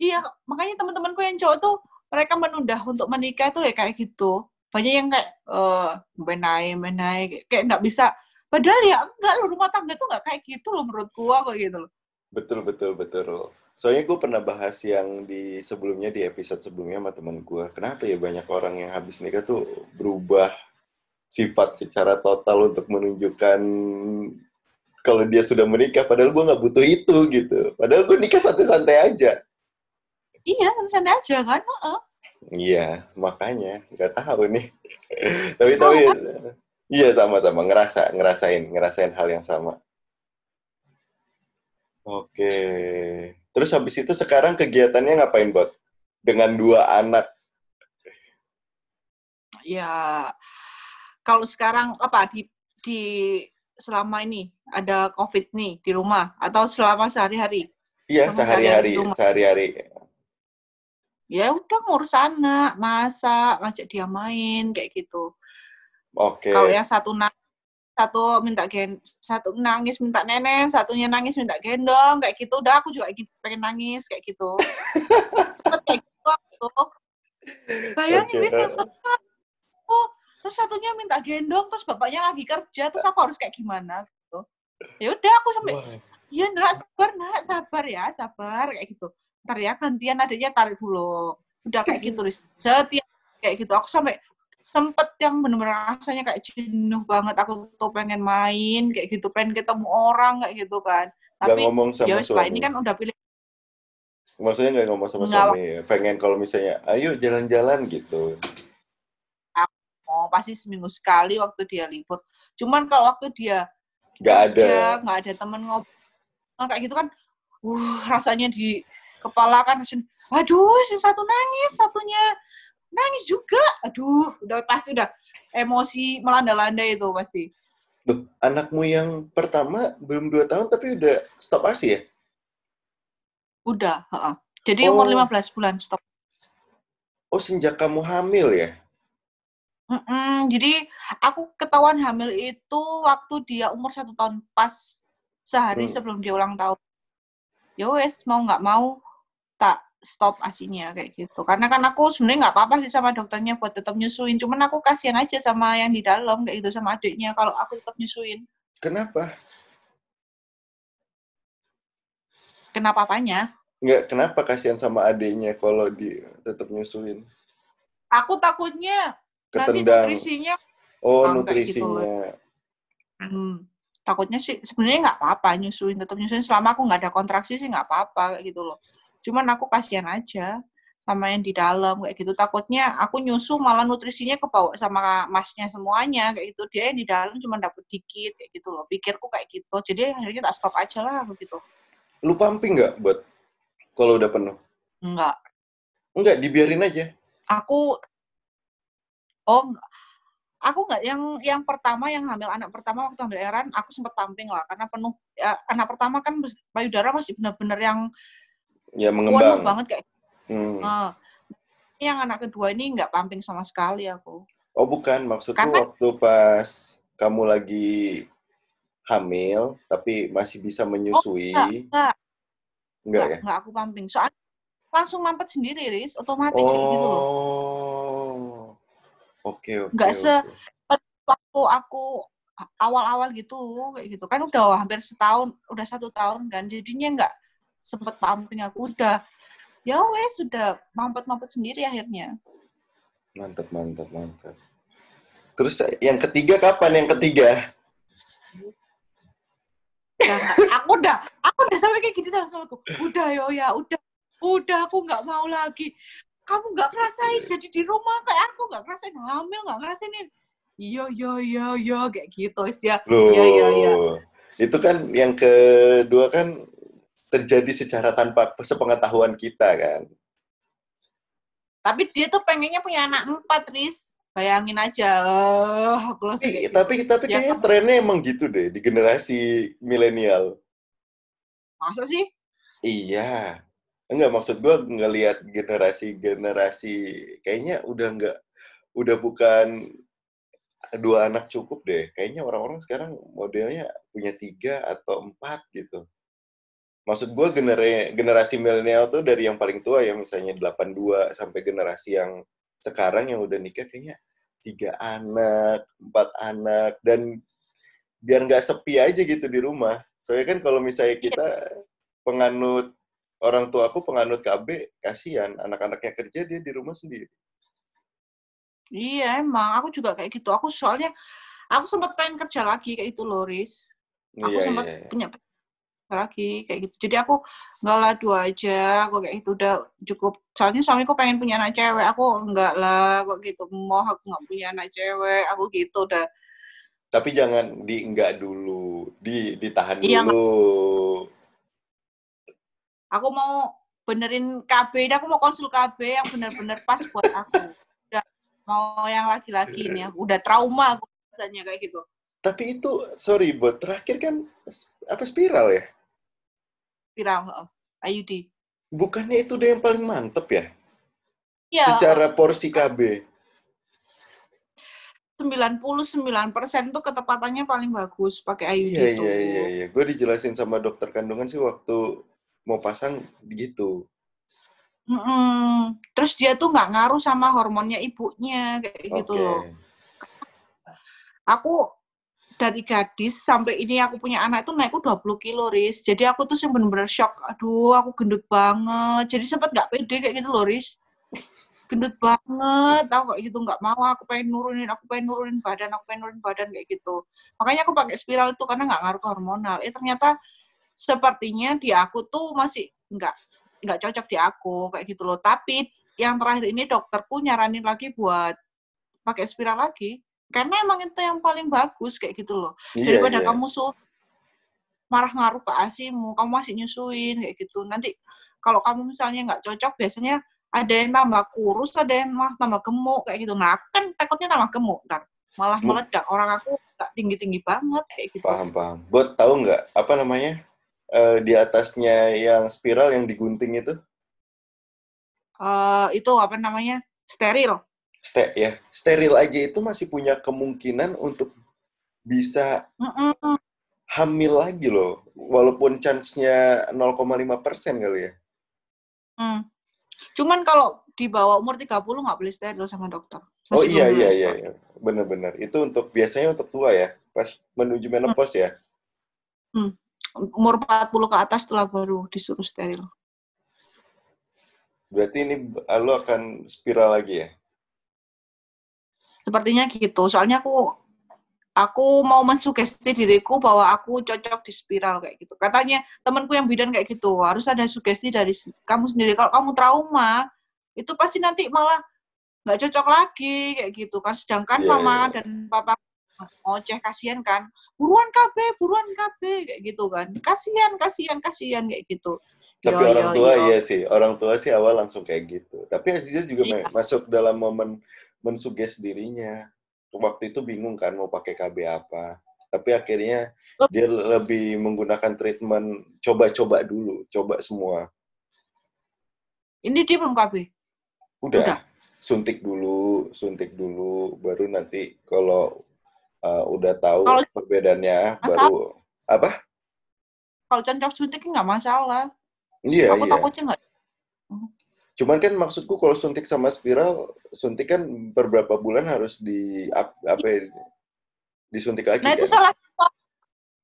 Iya, makanya teman-temanku yang cowok tuh, mereka menunda untuk menikah tuh ya kayak gitu. Banyak yang kayak, menai, kayak nggak bisa. Padahal ya enggak loh, rumah tangga tuh nggak kayak gitu loh menurutku, kayak gitu loh. Betul. Soalnya gue pernah bahas yang di episode sebelumnya sama temen gue. Kenapa ya banyak orang yang habis nikah tuh berubah sifat secara total untuk menunjukkan kalau dia sudah menikah. Padahal gue nggak butuh itu gitu. Padahal gue nikah santai-santai aja. Iya, santai aja kan. Iya, makanya nggak tahu nih. tapi kan? Iya sama-sama ngerasain hal yang sama. Oke. Terus habis itu sekarang kegiatannya ngapain, Bot? Dengan 2 anak. Ya, kalau sekarang apa di selama ini ada COVID nih di rumah atau selama sehari-hari? Iya, sehari-hari. Ya udah ngurus anak, masak, ngajak dia main kayak gitu. Oke. Kalau yang satu nangis minta nenek, satunya nangis minta gendong kayak gitu. Udah aku juga pengen nangis kayak gitu. Kayak gitu. Bayangin yang satu, terus satunya minta gendong, terus bapaknya lagi kerja, terus aku harus kayak gimana gitu. Ya udah aku sampai iya nak sabar kayak gitu. Ntar ya gantian adiknya tarik dulu. Udah kayak gitu, setiap kayak gitu. Aku sampai sempet yang bener-bener rasanya kayak jenuh banget. Aku tuh pengen main kayak gitu, pengen ketemu orang kayak gitu kan. Tapi ngomong sama setelah ini kan udah pilih. Maksudnya nggak ngomong sama suami ya? Pengen kalau misalnya, ayo jalan-jalan gitu. Pasti seminggu sekali waktu dia libur. Cuman kalau waktu dia nggak ada temen ngobrol kayak gitu kan, rasanya di kepala kan, waduh, yang satu nangis, satunya nangis juga, aduh, pasti udah emosi melanda-landa itu pasti. Loh, anakmu yang pertama belum 2 tahun tapi udah stop ASI ya? Udah, jadi umur 15 bulan stop. Oh, sejak kamu hamil ya? Jadi aku ketahuan hamil itu waktu dia umur 1 tahun, pas sehari sebelum dia ulang tahun. Ya wes, mau nggak mau tak stop ASINya kayak gitu. Karena kan aku sebenarnya nggak apa-apa sih sama dokternya buat tetap nyusuin. Cuman aku kasihan aja sama yang di dalam kayak gitu, sama adiknya kalau aku tetap nyusuin. Kenapa? Kenapa apanya? Nggak, kenapa kasihan sama adiknya kalau tetap nyusuin? Aku takutnya ketendang. Nanti nutrisinya. Oh, nutrisinya. Gitu. Takutnya sih sebenarnya nggak apa-apa tetap nyusuin selama aku nggak ada kontraksi sih nggak apa-apa kayak gitu loh. Cuman aku kasihan aja sama yang di dalam kayak gitu. Takutnya aku nyusu malah nutrisinya kebawa sama masnya semuanya kayak gitu. Dia yang di dalam cuma dapet dikit kayak gitu loh. Pikirku kayak gitu. Jadi akhirnya tak stop aja lah begitu. Lu pumping nggak buat kalau udah penuh? Enggak, dibiarin aja. Aku nggak, yang pertama, yang hamil anak pertama waktu hamil Eran, aku sempat pumping lah karena penuh. Ya, anak pertama kan payudara masih benar-benar yang mengembang banget kayak. Yang anak kedua ini nggak pumping sama sekali aku. Oh bukan, maksudku waktu pas kamu lagi hamil tapi masih bisa menyusui. Enggak ya? Enggak aku pumping. Soalnya langsung mampet sendiri, Riz, otomatis kayak gitu loh. Oke. Waktu aku awal-awal gitu kayak gitu kan udah hampir setahun, udah 1 tahun kan, jadinya nggak sempet pumping aku, udah ya wes sudah mampet sendiri akhirnya. Mantap. Terus yang ketiga kapan yang ketiga? Aku udah sampai kayak gitu sama aku. Udah udah aku nggak mau lagi. Kamu nggak ngerasain jadi di rumah kayak aku, nggak ngerasain hamil, nggak ngerasain. Iya kayak gitu dia. Iya. Itu kan yang kedua kan terjadi secara tanpa sepengetahuan kita kan. Tapi dia tuh pengennya punya anak 4, Riz. Bayangin aja. Aku langsung kayak gitu. Tapi Ya, kayaknya trennya emang gitu deh di generasi milenial. masa sih? Iya. Enggak, maksud gue ngelihat generasi kayaknya udah bukan 2 anak cukup deh. Kayaknya orang-orang sekarang modelnya punya 3 atau 4 gitu. Maksud gue generasi milenial tuh dari yang paling tua yang misalnya 82 sampai generasi yang sekarang yang udah nikah kayaknya 3 anak, 4 anak, dan biar nggak sepi aja gitu di rumah. Soalnya kan kalau misalnya Iya, kita penganut, orang tua aku penganut KB, kasihan anak-anaknya kerja dia di rumah sendiri. iya, emang. Aku juga kayak gitu. Aku sempat pengen kerja lagi kayak itu loh, Riz. Aku Iya, iya, sempat iya. punya lagi kayak gitu. Jadi aku enggak lah, 2 aja, kok kayak itu udah cukup. Soalnya suamiku pengen punya anak cewek, aku enggak lah, kok gitu. Mau aku enggak punya anak cewek, aku gitu udah. Tapi jangan enggak dulu, ditahan Iya, dulu. aku mau benerin KB, ini aku mau konsul KB yang bener-bener pas buat aku. Udah mau yang laki-laki ini, aku udah trauma aku rasanya kayak gitu. Tapi itu, sorry, buat terakhir kan apa spiral ya? Viral, IUD. Bukannya itu deh yang paling mantep ya? Iya, Secara porsi KB. 99% tuh ketepatannya paling bagus pakai IUD Iya, iya, iya, tuh. iya. Gue dijelasin sama dokter kandungan sih waktu mau pasang gitu. Terus dia tuh nggak ngaruh sama hormonnya ibunya kayak gitu Oke. loh. Aku dari gadis sampai ini aku punya anak itu naikku 20 kilo, Riz. Jadi aku tuh bener-bener shock. Aduh, aku gendut banget. Jadi sempat nggak pede kayak gitu loh, Riz. Gendut banget, tau kayak gitu. Nggak mau, aku pengen nurunin badan kayak gitu. Makanya aku pakai spiral itu karena nggak ngaruh ke hormonal. Ternyata sepertinya di aku tuh masih nggak cocok di aku kayak gitu loh. Tapi yang terakhir ini dokterku nyaranin lagi buat pakai spiral lagi karena emang itu yang paling bagus kayak gitu loh. Iya, Daripada iya. kamu marah ngaruh ke ASImu, kamu masih nyusuin kayak gitu. Nanti kalau kamu misalnya nggak cocok, biasanya ada yang tambah kurus, ada yang malah tambah gemuk kayak gitu. Nah, kan takutnya tambah gemuk ntar malah meledak. Orang aku nggak tinggi-tinggi banget kayak gitu. Paham, paham. Buat tahu nggak apa namanya? Di atasnya yang spiral yang digunting itu? Itu apa namanya? Steril. Steril aja itu masih punya kemungkinan untuk bisa Mm-mm. hamil lagi loh. Walaupun chance-nya 0,5% kali ya. Mm. Cuman kalau di bawah umur 30 nggak boleh steril sama dokter. Oh Masih iya, belum iya, iya, menstruasi. iya. Benar-benar. Itu biasanya untuk tua ya. Pas menuju Hmm. menopause ya. Umur 40 ke atas setelah baru disuruh steril. Berarti ini lo akan spiral lagi ya? Sepertinya gitu. Soalnya aku mau mensugesti diriku bahwa aku cocok di spiral kayak gitu. Katanya temanku yang bidan kayak gitu, harus ada sugesti dari kamu sendiri. Kalau kamu trauma, itu pasti nanti malah nggak cocok lagi kayak gitu kan. Sedangkan Iya, mama iya. dan papa ngoceh, kasihan kan, buruan KB kayak gitu kan, kasihan kayak gitu. Tapi Yo orang yo tua yo. iya sih. Orang tua sih awal langsung kayak gitu. Tapi Aziza juga Iya. masuk dalam momen mensuges dirinya. Waktu itu bingung kan mau pakai KB apa. Tapi akhirnya dia lebih menggunakan treatment coba-coba dulu. Coba semua. Ini dia belum KB. Udah. Udah. Suntik dulu. Baru nanti kalau udah Kalau tahu perbedaannya, masalah, baru apa? kalau cocok suntik nggak masalah. Iya, Aku iya. takutnya nggak. Cuman kan maksudku kalau suntik sama spiral, suntik kan beberapa bulan harus apa ya, disuntik Nah lagi itu kan? salah satu,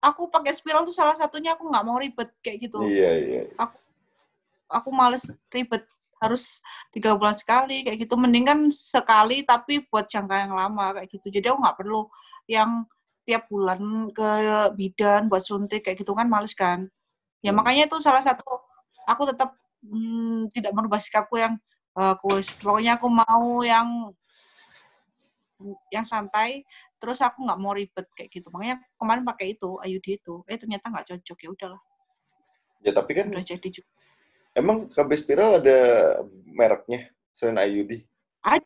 aku pakai spiral tuh salah satunya aku nggak mau ribet kayak gitu. Iya, iya. Aku aku males ribet harus 3 bulan sekali kayak gitu. Mending kan sekali tapi buat jangka yang lama kayak gitu. Jadi aku nggak perlu yang tiap bulan ke bidan buat suntik kayak gitu kan males kan. Ya Hmm. makanya itu salah satu aku tetap tidak merubah sikapku yang pokoknya aku mau yang santai Terus aku nggak mau ribet kayak gitu. Makanya kemarin pakai itu, IUD itu. Ternyata nggak cocok, ya udahlah. Ya tapi kan udah jadi juga. Emang KB Spiral ada mereknya selain IUD? Ada.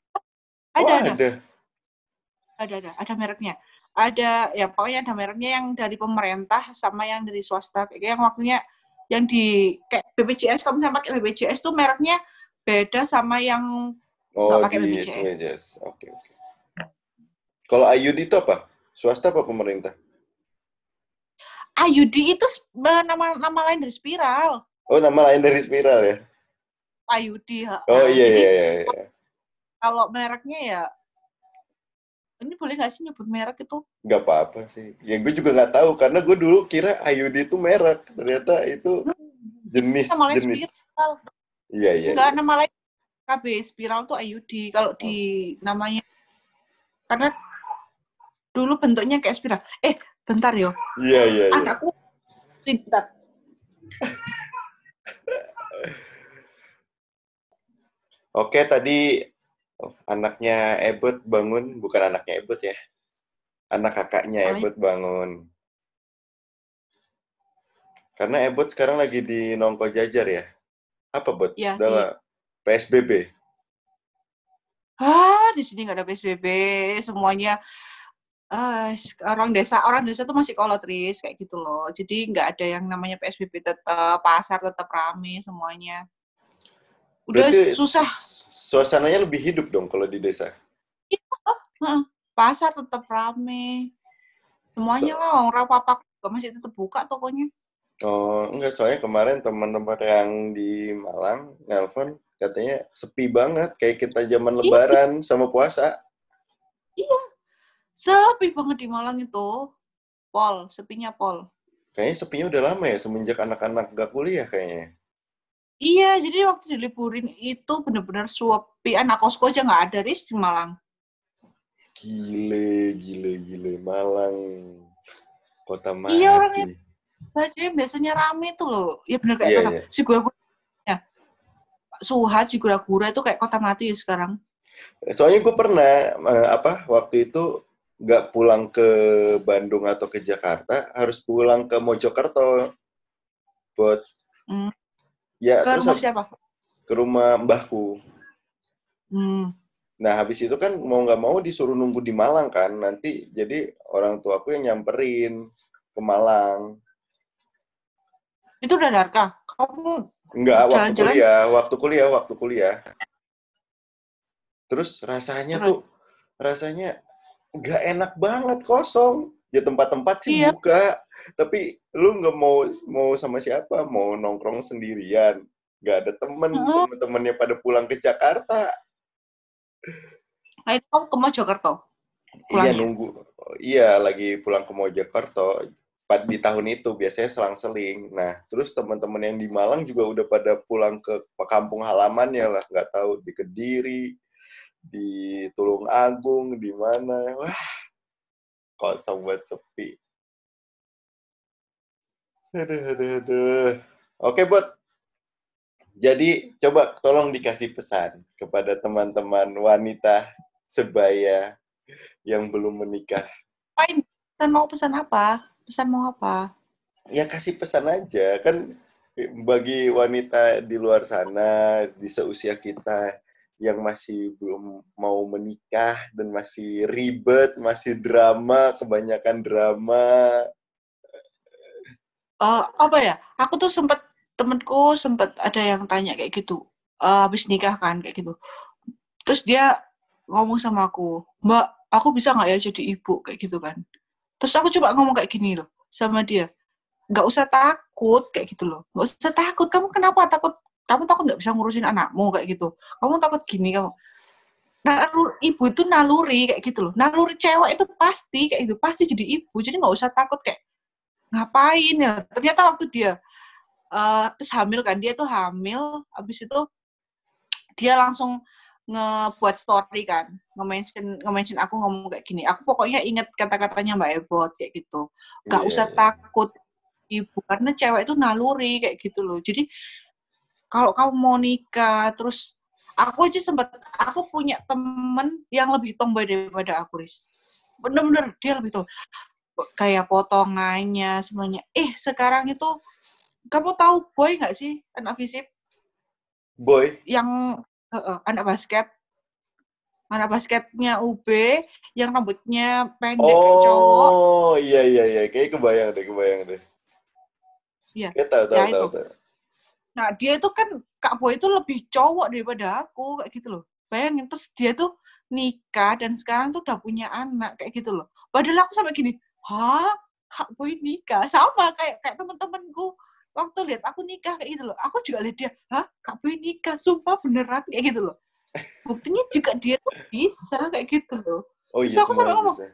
Ada mereknya. Ada, ya pokoknya ada mereknya yang dari pemerintah sama yang dari swasta. Kayak yang waktunya yang di kayak BPJS, kalau misalnya pakai BPJS tuh mereknya beda sama yang nggak pakai BPJS. Oke. Kalau IUD itu apa? Swasta apa pemerintah? IUD itu nama lain dari spiral. Oh, nama lain dari spiral ya? IUD. Oh iya. Jadi kalau mereknya ya, ini boleh nggak sih nyebut merek itu? Nggak apa-apa sih. Ya gue juga nggak tahu karena gue dulu kira IUD itu merek. Ternyata itu jenis. Spiral. Iya. Enggak, nama lain KB spiral tuh IUD. Kalau di namanya, karena dulu bentuknya kayak spiral. Bentar yo. Iya. Anakku bentar. Oke, tadi anaknya Ebot bangun, bukan anaknya Ebot ya. Anak kakaknya Ebot bangun. Karena Ebot sekarang lagi di Nongko Jajar ya. Apa, Bot? Ya, Udah PSBB. Di sini nggak ada PSBB, semuanya orang desa tuh masih kolotris kayak gitu loh. Jadi nggak ada yang namanya PSBB, tetap pasar tetap rame semuanya. Udah Berarti susah. Suasananya lebih hidup dong kalau di desa. Pasar tetap rame. Semuanya lah, orang apa masih tetap buka tokonya. Oh, enggak, soalnya kemarin teman-teman yang di Malang nelpon katanya sepi banget kayak kita zaman Lebaran sama puasa. Iya. Sepi banget di Malang itu. Sepinya Pol. Kayaknya sepinya udah lama ya semenjak anak-anak gak kuliah kayaknya. Iya, jadi waktu diliburin itu benar-benar sepi. Anak kosku aja nggak ada di Malang. Gile. Malang. Kota mati. Iya, orangnya biasanya rame tuh loh. Ya bener kayak kota. Sigura-gura. Ya. Suhat, Sigura-gura itu kayak kota mati sekarang. Soalnya gue pernah, waktu itu nggak pulang ke Bandung atau ke Jakarta, harus pulang ke Mojokerto. Buat, ya ke terus rumah siapa? Ke rumah mbahku. Nah, habis itu kan mau nggak mau disuruh nunggu di Malang kan. Nanti jadi orang tua aku yang nyamperin ke Malang. Itu udah Darka? Kamu Enggak, waktu kuliah. Terus rasanya nggak enak banget, kosong. Ya tempat-tempat sih buka, tapi lu nggak mau sama siapa, mau nongkrong sendirian. Nggak ada temen-temennya pada pulang ke Jakarta. Kamu ke Mojokerto? Iya, lagi pulang ke Mojokerto. Di tahun itu biasanya selang-seling. Nah, terus teman-teman yang di Malang juga udah pada pulang ke kampung halamannya lah, nggak tahu di Kediri, di Tulung Agung, di mana. Wah, kosong buat sepi. Aduh. Oke, Bot. Jadi, coba tolong dikasih pesan kepada teman-teman wanita sebaya yang belum menikah. Pesan mau apa? Ya kasih pesan aja. Kan bagi wanita di luar sana, di seusia kita, yang masih belum mau menikah dan masih ribet, masih drama, kebanyakan drama. Apa ya? Aku tuh temenku sempat ada yang tanya kayak gitu. Habis nikah kan kayak gitu. Terus dia ngomong sama aku, Mbak, aku bisa nggak ya jadi ibu kayak gitu kan? Terus aku coba ngomong kayak gini loh sama dia, nggak usah takut kayak gitu loh, nggak usah takut. Kamu kenapa takut? Kamu takut nggak bisa ngurusin anakmu kayak gitu? Kamu takut gini kamu? Ibu itu naluri kayak gitu loh. Naluri cewek itu pasti kayak gitu, pasti jadi ibu. Jadi nggak usah takut kayak ngapain ya. Ternyata waktu dia terus hamil kan, dia tuh hamil, habis itu dia langsung ngebuat story kan, nge-mention aku ngomong kayak gini, aku pokoknya inget kata-katanya Mbak Ebot kayak gitu, gak usah takut ibu, karena cewek itu naluri kayak gitu loh. Jadi kalau kamu mau nikah, terus aku punya temen yang lebih tomboy daripada aku, Riz. Bener-bener dia lebih tahu. Kayak potongannya semuanya. Sekarang itu kamu tahu Boy nggak sih, anak FISIP? Boy? Yang anak basketnya UB, yang rambutnya pendek kayak cowok. Oh, iya. Kayak kebayang deh. Iya, Kayak ya tahu. itu. Nah, dia itu kan, Kak Boy itu lebih cowok daripada aku, kayak gitu loh. Bayangin, terus dia tuh nikah, dan sekarang tuh udah punya anak, kayak gitu loh. Padahal aku sampai gini, hah? Kak Boy nikah? Sama kayak temen-temenku. Waktu lihat aku nikah, kayak gitu loh. Aku juga lihat dia, hah? Kak Boy nikah? Sumpah beneran, kayak gitu loh. Buktinya juga dia tuh bisa, kayak gitu loh. Oh Terus iya, aku sampai semuanya ngomong, bisa.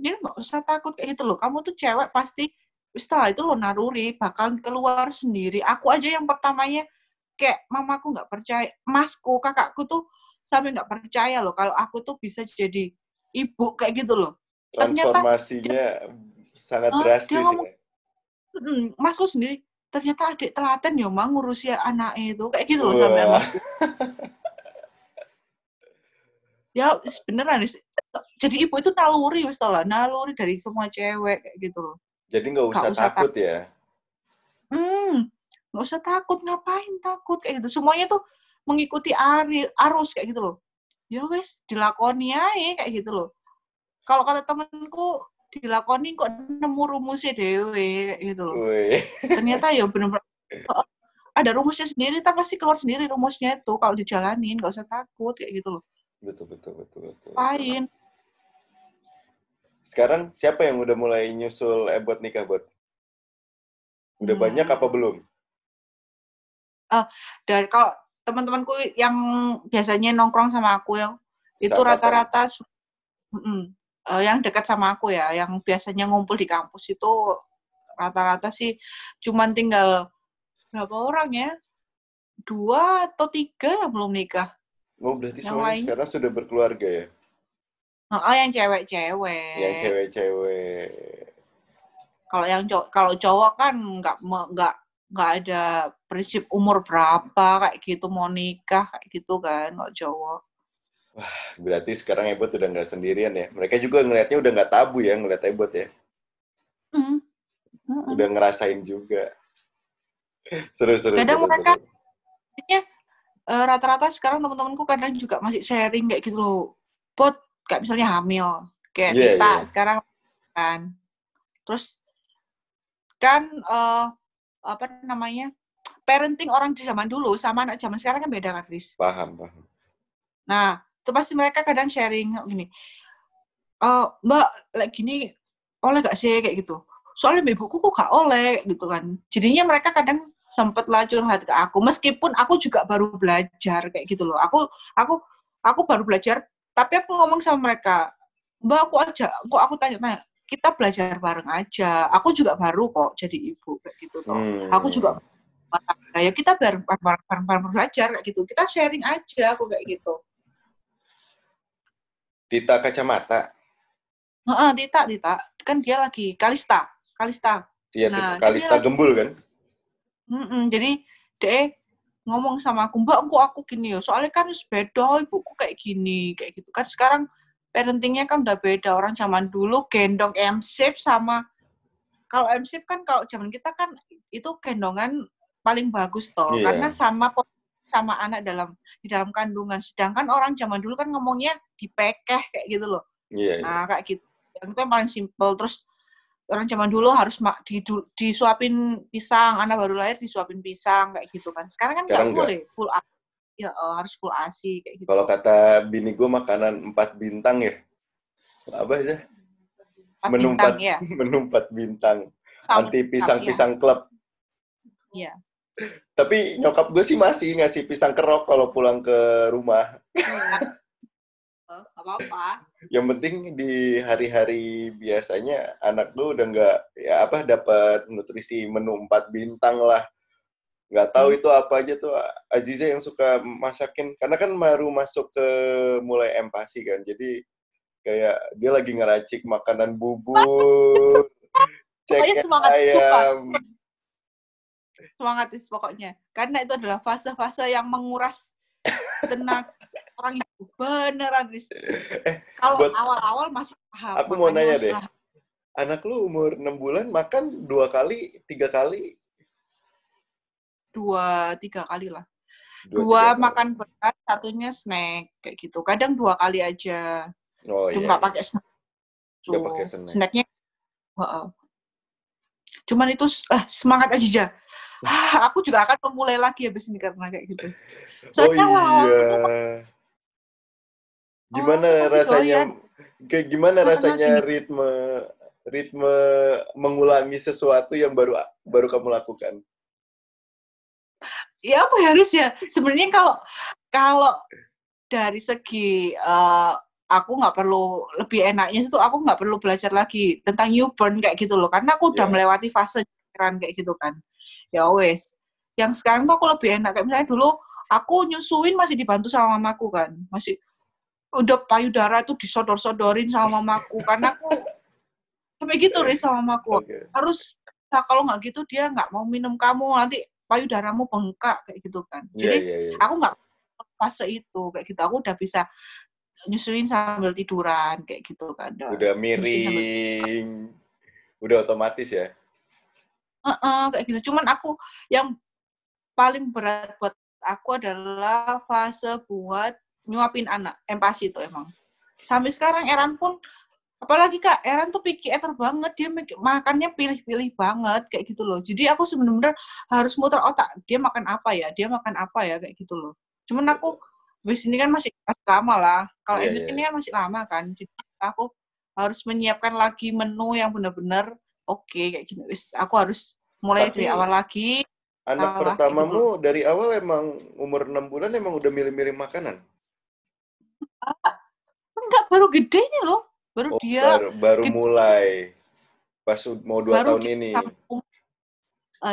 Jadi nggak usah takut kayak gitu loh. Kamu tuh cewek pasti setelah itu lo naruri bakal keluar sendiri. Aku aja yang pertamanya kayak mamaku nggak percaya, masku, kakakku tuh sampai nggak percaya loh kalau aku tuh bisa jadi ibu kayak gitu loh. Ternyata Transformasinya sangat dia drastis ngomong, ya. masku sendiri, ternyata adik telaten ya mang ngurusi anaknya itu kayak gitu loh sampean Wah, masku. Ya beneran jadi ibu itu naluri wis lah, naluri dari semua cewek kayak gitu loh. jadi nggak Gak usah usah takut ya. nggak usah takut, ngapain takut kayak gitu. Semuanya tuh mengikuti arus kayak gitu loh. Ya wes, dilakoni aja kayak gitu loh. Kalau kata temenku, dilakoni kok nemu rumusnya dewe kayak gitu loh. Wih. Ternyata ya bener-bener ada rumusnya sendiri, tapi pasti keluar sendiri rumusnya itu kalau dijalanin, nggak usah takut kayak gitu loh. Betul. Ngapain? Sekarang siapa yang udah mulai nyusul buat nikah, Bot? Udah banyak apa Hmm. belum? Dan kalau teman-temanku yang biasanya nongkrong sama aku yang itu Seangkatan. rata-rata yang dekat sama aku ya, yang biasanya ngumpul di kampus itu rata-rata sih cuman tinggal berapa orang ya? 2 atau 3 yang belum nikah. Oh, berarti Yang semuanya lainnya, sekarang sudah berkeluarga ya? yang Yang cewek-cewek. cewek-cewek. Kalau cowok kan nggak ada prinsip umur berapa kayak gitu mau nikah kayak gitu kan kalau cowok. Berarti sekarang Ebot udah nggak sendirian ya. Mereka juga ngelihatnya udah nggak tabu ya ngeliat Ebot ya. Mm, mm, Udah mm. ngerasain juga. Seru. Kadang mereka jadinya rata-rata sekarang teman-temanku kadang juga masih sharing kayak gitu loh. Kayak misalnya hamil, kayak Tita Iya. sekarang kan. Terus kan apa namanya? Parenting orang di zaman dulu sama anak zaman sekarang kan beda kan, Riz. Paham. Nah, itu pasti mereka kadang sharing gini. Mbak, like gini oleh gak sih kayak gitu. Soalnya ibuku kok gak oleh gitu kan. Jadinya mereka kadang sempet lah curhat ke aku, meskipun aku juga baru belajar kayak gitu loh. Aku baru belajar, tapi aku ngomong sama mereka, Mbak, aku tanya-tanya, kita belajar bareng aja. Aku juga baru kok jadi ibu kayak gitu toh. Aku juga ya kita bareng belajar kayak gitu. Kita sharing aja aku kayak gitu. Tita kacamata. Tita, kan dia lagi Kalista. Iya, Tita Nah, kan dia Kalista lagi, Gembul kan? jadi dia ngomong sama aku, Mbak, kok aku gini ya, soalnya kan beda, ibuku kayak gini, kayak gitu kan. Sekarang parentingnya kan udah beda, orang zaman dulu gendong M-shape sama, kalau M-shape kan kalau zaman kita kan itu gendongan paling bagus toh, karena Iya. sama anak di dalam kandungan. Sedangkan orang zaman dulu kan ngomongnya dipekeh kayak gitu loh. Iya. Nah, kayak gitu. Yang itu yang paling simpel. Terus orang zaman dulu harus disuapin pisang, anak baru lahir disuapin pisang kayak gitu kan. Sekarang kan nggak Sekarang enggak. boleh harus full ASI kayak Kalau gitu. kata bini gue makanan 4 bintang ya. Apa aja? 4 bintang ya. Menu 4 bintang. Sama Anti ya. pisang-pisang klub. Iya. Tapi nyokap gue sih masih ngasih pisang kerok kalau pulang ke rumah. Apa-apa. Yang penting di hari-hari biasanya anak gue udah nggak ya apa dapat nutrisi menu 4 bintang lah. Nggak tahu itu apa aja tuh Aziza yang suka masakin. Karena kan baru masuk ke mulai empasi kan. Jadi kayak dia lagi ngeracik makanan bubur, Pokoknya ceket semangat, sumpah. ayam. Semangat pokoknya. Karena itu adalah fase-fase yang menguras tenaga orang ibu beneran, Riz. Kalau awal-awal masih paham. Aku mau nanya deh. Anak lu umur 6 bulan makan 2 kali, 3 kali? 2, 3 kali lah. 2 makan berat, satunya snack kayak gitu. Kadang 2 kali aja. Oh iya. Nggak pakai snack. Nggak pakai snack. Snacknya. Cuman itu semangat aja. Aku juga akan memulai lagi habis ini karena kayak gitu. Soalnya awal-awal itu gimana rasanya? Kayak gimana rasanya ritme mengulangi sesuatu yang baru kamu lakukan? Ya apa harus ya? Sebenarnya kalau dari segi aku nggak perlu, lebih enaknya itu aku nggak perlu belajar lagi tentang newborn kayak gitu loh, karena aku udah melewati fase kan kayak gitu kan. Ya wes. Yang sekarang tuh aku lebih enak, kayak misalnya dulu aku nyusuin masih dibantu sama mamaku kan, masih udah payudara itu disodor-sodorin sama mamaku, karena aku sampai gitu Riz sama mamaku. Harus, nah, kalau nggak gitu dia nggak mau minum kamu, nanti payudaramu bengkak kayak gitu kan. Jadi aku nggak fase itu kayak gitu, aku udah bisa nyusuin sambil tiduran kayak gitu kan. Udah miring, udah otomatis ya. Kayak gitu. Cuman aku yang paling berat buat aku adalah fase buat nyuapin anak, empati itu emang. Sampai sekarang Eran pun, apalagi Kak, Eran tuh picky eater banget, dia makannya pilih-pilih banget kayak gitu loh. Jadi aku sebenarnya harus muter otak, dia makan apa ya kayak gitu loh. Cuman aku habis ini kan masih lama lah. Kalau ini kan masih lama kan. Jadi aku harus menyiapkan lagi menu yang benar-benar oke kayak gitu. Aku harus mulai dari awal lagi. Anak pertamamu gitu dari awal emang umur 6 bulan emang udah milih-milih makanan? Enggak, baru gede nih loh. Baru dia baru mulai pas mau 2 tahun ini.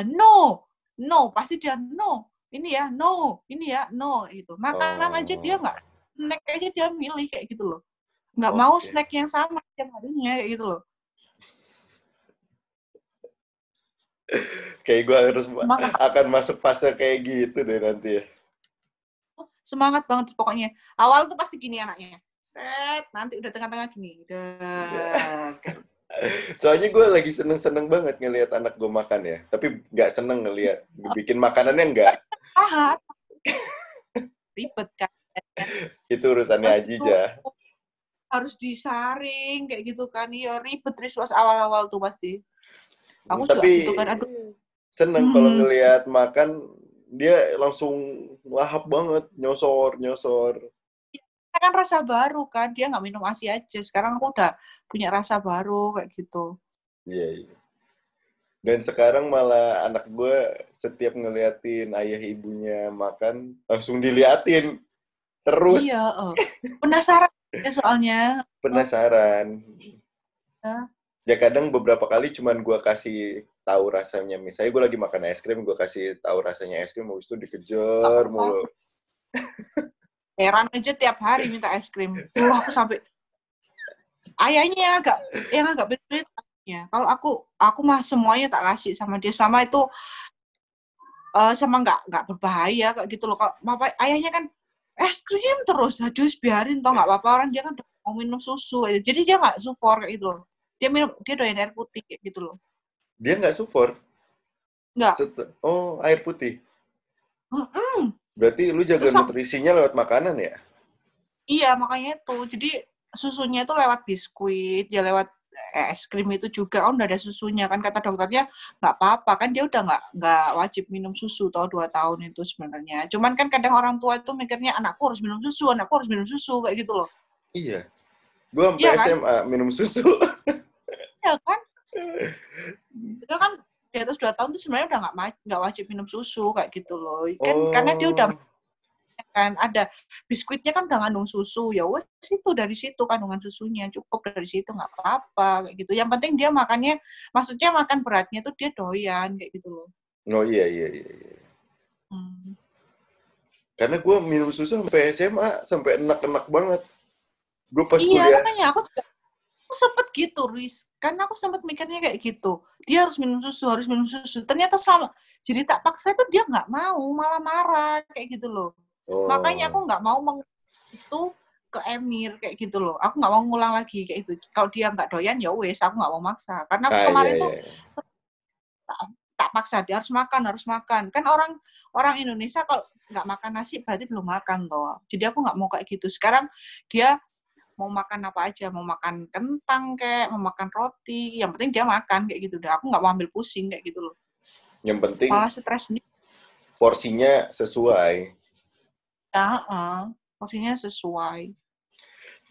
No, pasti dia no. Ini ya, no. Ini ya, no. Gitu. Makanan aja dia nggak, snack aja dia milih kayak gitu loh. Nggak mau snack yang sama tiap harinya kayak gitu loh. Kayak gue harus akan masuk fase kayak gitu deh nanti ya. Semangat banget pokoknya. Awal tuh pasti gini anaknya. Nanti udah tengah-tengah gini. Soalnya gue lagi seneng-seneng banget ngelihat anak gue makan ya. Tapi nggak seneng ngelihat bikin makanannya nggak. Ribet kan. Itu urusannya Ajija. Harus disaring kayak gitu kan. Iya ribet terus pas awal-awal tuh pasti. Aku tapi juga gitu kan, aduh. Seneng kalau ngelihat makan, dia langsung lahap banget, nyosor. Kita kan rasa baru kan, dia nggak minum ASI aja. Sekarang aku udah punya rasa baru kayak gitu. Iya. Dan sekarang malah anak gue setiap ngeliatin ayah ibunya makan, langsung diliatin terus. Iya, penasaran ya soalnya. Penasaran. Ya kadang beberapa kali cuman gue kasih tahu rasanya. Misalnya gue lagi makan es krim, gue kasih tahu rasanya es krim, habis itu dikejar mulu. Heran aja tiap hari minta es krim. Tuh aku sampai ayahnya agak berbeda. Kalau aku mah semuanya tak kasih sama dia, sama itu sama nggak berbahaya kayak gitu loh. Kalau ayahnya kan es krim terus, aduh biarin toh nggak apa-apa, orang dia kan mau minum susu. Jadi dia nggak sufor kayak gitu loh. Dia doyan air putih kayak gitu loh. Dia nggak sufor? Nggak. Oh, air putih. Berarti lu jaga nutrisinya lewat makanan ya? Iya, makanya itu. Jadi susunya itu lewat biskuit, ya lewat es krim itu juga. Udah ada susunya kan, kata dokternya nggak apa-apa kan, dia udah nggak wajib minum susu tau 2 tahun itu sebenarnya. Cuman kan kadang orang tua itu mikirnya anakku harus minum susu kayak gitu loh. Iya. Gue sampai SMA minum susu. Iya kan? Itu kan di atas 2 tahun tuh sebenarnya udah nggak wajib minum susu kayak gitu loh. Kan karena dia udah kan ada biskuitnya kan udah ngandung susu, ya wes itu dari situ kandungan susunya cukup dari situ nggak apa-apa kayak gitu. Yang penting dia makannya, maksudnya makan beratnya tuh dia doyan kayak gitu loh. Oh iya. Karena gue minum susu sampai SMA, sampai enak-enak banget. Gue pas kuliah. Iya, makanya aku sempet gitu, Riz. Karena aku sempet mikirnya kayak gitu. Dia harus minum susu. Ternyata selama jadi tak paksa itu dia nggak mau, malah marah kayak gitu loh. Makanya aku nggak mau itu ke Emir kayak gitu loh. Aku nggak mau ngulang lagi kayak itu. Kalau dia nggak doyan ya wes, aku nggak mau maksa. Karena aku kemarin tuh tak paksa dia harus makan. Kan orang Indonesia kalau nggak makan nasi berarti belum makan toh. Jadi aku nggak mau kayak gitu. Sekarang dia mau makan apa aja, mau makan kentang kayak, mau makan roti, yang penting dia makan kayak gitu. Aku nggak mau ambil pusing kayak gitu loh. Yang penting malah stres nih. Porsinya sesuai. Ya, porsinya sesuai.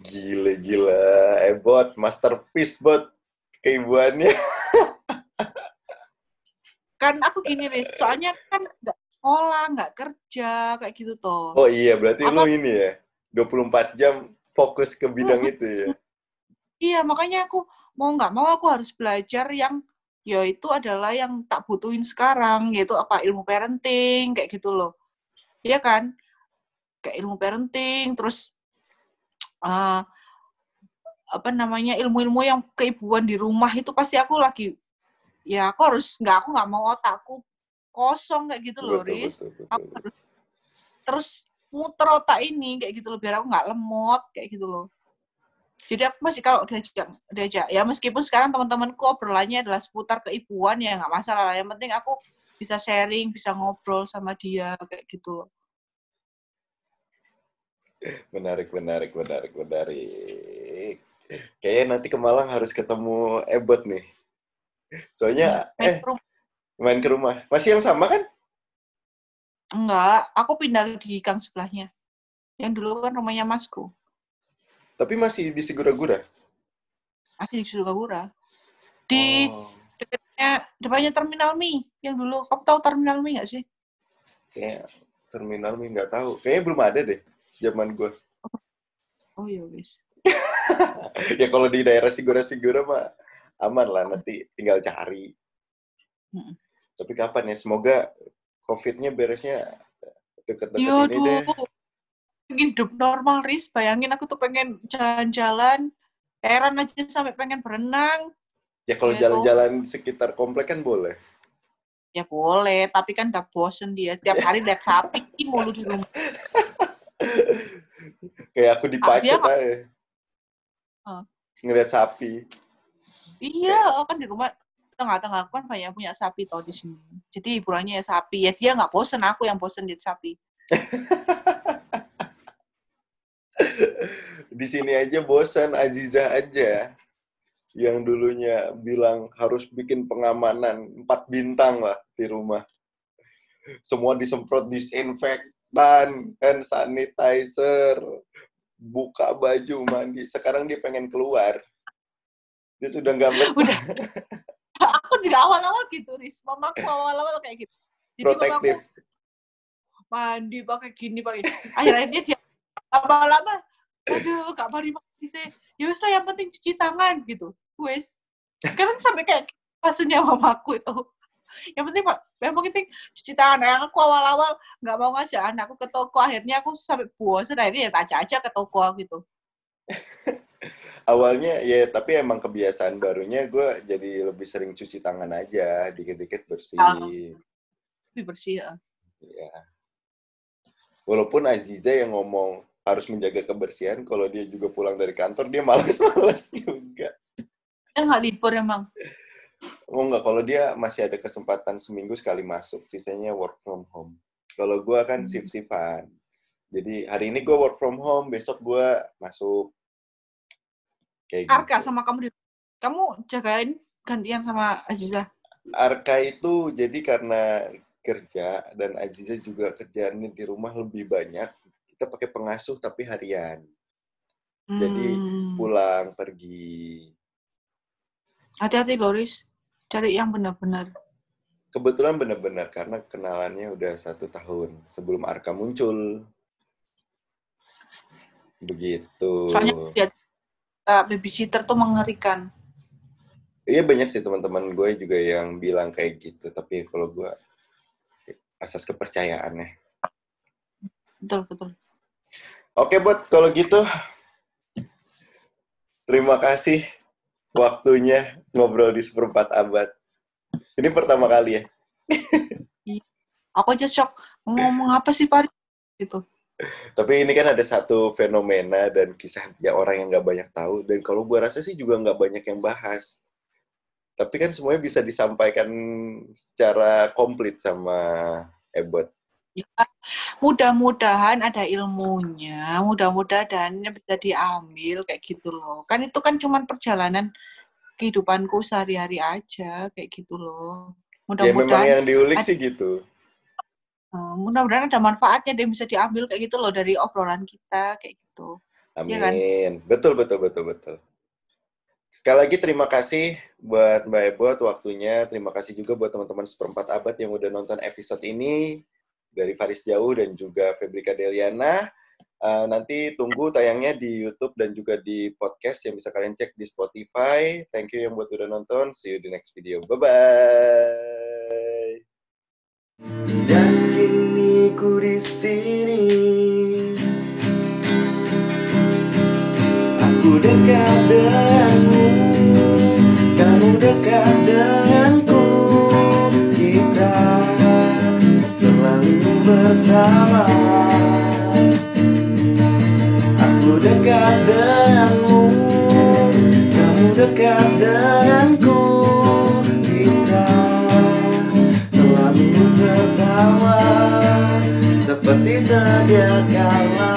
Gila. Bot, masterpiece bot keibuannya. Kan aku gini, Riz, soalnya kan nggak sekolah, nggak kerja, kayak gitu toh. Oh iya, berarti Apa? lo ini ya, 24 jam fokus ke bidang itu ya? Iya, makanya aku mau nggak mau aku harus belajar yang ya itu adalah yang tak butuhin sekarang, yaitu apa, ilmu parenting, kayak gitu loh. Iya kan? Kayak ilmu parenting, terus apa namanya, ilmu-ilmu yang keibuan di rumah itu pasti aku lagi, ya aku nggak mau otakku kosong kayak gitu loh, Riz. Aku harus terus muter otak ini kayak gitu loh, biar aku nggak lemot kayak gitu loh. Jadi aku masih kalau diajak ya, meskipun sekarang teman-temanku obrolannya adalah seputar keibuan ya nggak masalah lah. Yang penting aku bisa sharing, bisa ngobrol sama dia kayak gitu loh. Menarik. Kayaknya nanti ke Malang harus ketemu Ebot nih. Soalnya, main ke rumah. Masih yang sama kan? Enggak, aku pindah di gang sebelahnya. Yang dulu kan rumahnya Masku. Tapi masih di Sigura-Gura? Masih di Sigura-Gura. Di depannya Terminal Mi. Yang dulu, kamu tahu Terminal Mi nggak sih? Kayak Terminal Mi nggak tahu. Kayaknya belum ada deh, zaman gue. Oh iya, guys. Ya kalau di daerah Sigura-Sigura mah aman lah, nanti tinggal cari. Tapi kapan ya? Semoga COVID-nya beresnya deket-deket ini deh. Hidup normal, Riz. Bayangin aku tuh pengen jalan-jalan, heran aja sampai pengen berenang. Ya kalau jalan-jalan sekitar komplek kan boleh. Ya boleh, tapi kan udah bosen dia. Tiap hari lihat sapi mulu di rumah. Kayak aku di Pacet aja. Ngeliat sapi. Iya, kan di rumah tengah-tengah kan banyak punya sapi tau di sini. Jadi hiburannya ya sapi. Ya dia nggak bosen, aku yang bosen lihat sapi. Di sini aja bosan, Aziza aja yang dulunya bilang harus bikin pengamanan 4 bintang lah di rumah. Semua disemprot disinfektan, hand sanitizer, buka baju, mandi. Sekarang dia pengen keluar. Dia sudah nggak betah. Udah. Aku juga awal-awal gitu, Riz. Mamaku awal-awal kayak gitu. Jadi protektif. Mamaku mandi pakai gini, pakai. Akhirnya dia lama-lama, aduh, Kak Mari sih. Ya wes lah, yang penting cuci tangan gitu. Wes. Sekarang sampai kayak maksudnya mamaku itu. Yang penting cuci tangan. Yang aku awal-awal nggak mau ngajak anakku ke toko, akhirnya aku sampai bosan. Akhirnya ya tak aja ke toko gitu. Awalnya ya, tapi emang kebiasaan barunya gue jadi lebih sering cuci tangan aja, dikit-dikit bersih. Lebih bersih ya. Ya. Walaupun Aziza yang ngomong harus menjaga kebersihan, kalau dia juga pulang dari kantor, dia malas-malas juga. Dia nggak libur emang? Oh enggak, kalau dia masih ada kesempatan seminggu sekali masuk, sisanya work from home. Kalau gue kan shift-shiftan. Jadi hari ini gue work from home, besok gue masuk. Kayak Arka gitu. sama kamu jagain gantian sama Aziza? Arka itu jadi karena kerja dan Aziza juga kerjaannya di rumah lebih banyak, kita pakai pengasuh tapi harian. Jadi pulang pergi. Hati-hati Loris, cari yang benar-benar. Kebetulan benar-benar karena kenalannya udah 1 tahun sebelum Arka muncul. Begitu. Soalnya dia babysitter tuh mengerikan. Iya banyak sih teman-teman gue juga yang bilang kayak gitu, tapi kalau gue asas kepercayaannya. Betul. Oke, Bot, kalau gitu terima kasih waktunya ngobrol di Seperempat Abad. Ini pertama kali ya? Aku aja shock. Ngomong apa sih, Farid? Gitu. Tapi ini kan ada satu fenomena dan kisah yang orang yang nggak banyak tahu, dan kalau gue rasa sih juga nggak banyak yang bahas. Tapi kan semuanya bisa disampaikan secara komplit sama Ebot. Ya, mudah-mudahan ada ilmunya, mudah-mudahan bisa diambil kayak gitu loh. Kan itu kan cuman perjalanan kehidupanku sehari-hari aja kayak gitu loh. Ya memang Mudah-mudahan yang diulik sih gitu. mudah-mudahan ada manfaatnya dan bisa diambil kayak gitu loh dari obrolan kita kayak gitu. Iya kan? Amin. Betul, betul, betul, betul. Sekali lagi terima kasih buat Mbak Ebot waktunya. Terima kasih juga buat teman-teman seperempat abad yang udah nonton episode ini. Dari Faris Jauh dan juga Febrika Deliana. Nanti tunggu tayangnya di YouTube dan juga di podcast yang bisa kalian cek di Spotify. Thank you yang buat udah nonton. See you di next video. Bye-bye. Dan kini ku di sini. Aku dekat denganmu, kamu dekat denganku. Kita selalu bersama. Aku dekat denganmu, kamu dekat denganku. Kita selalu tertawa seperti sedia kala.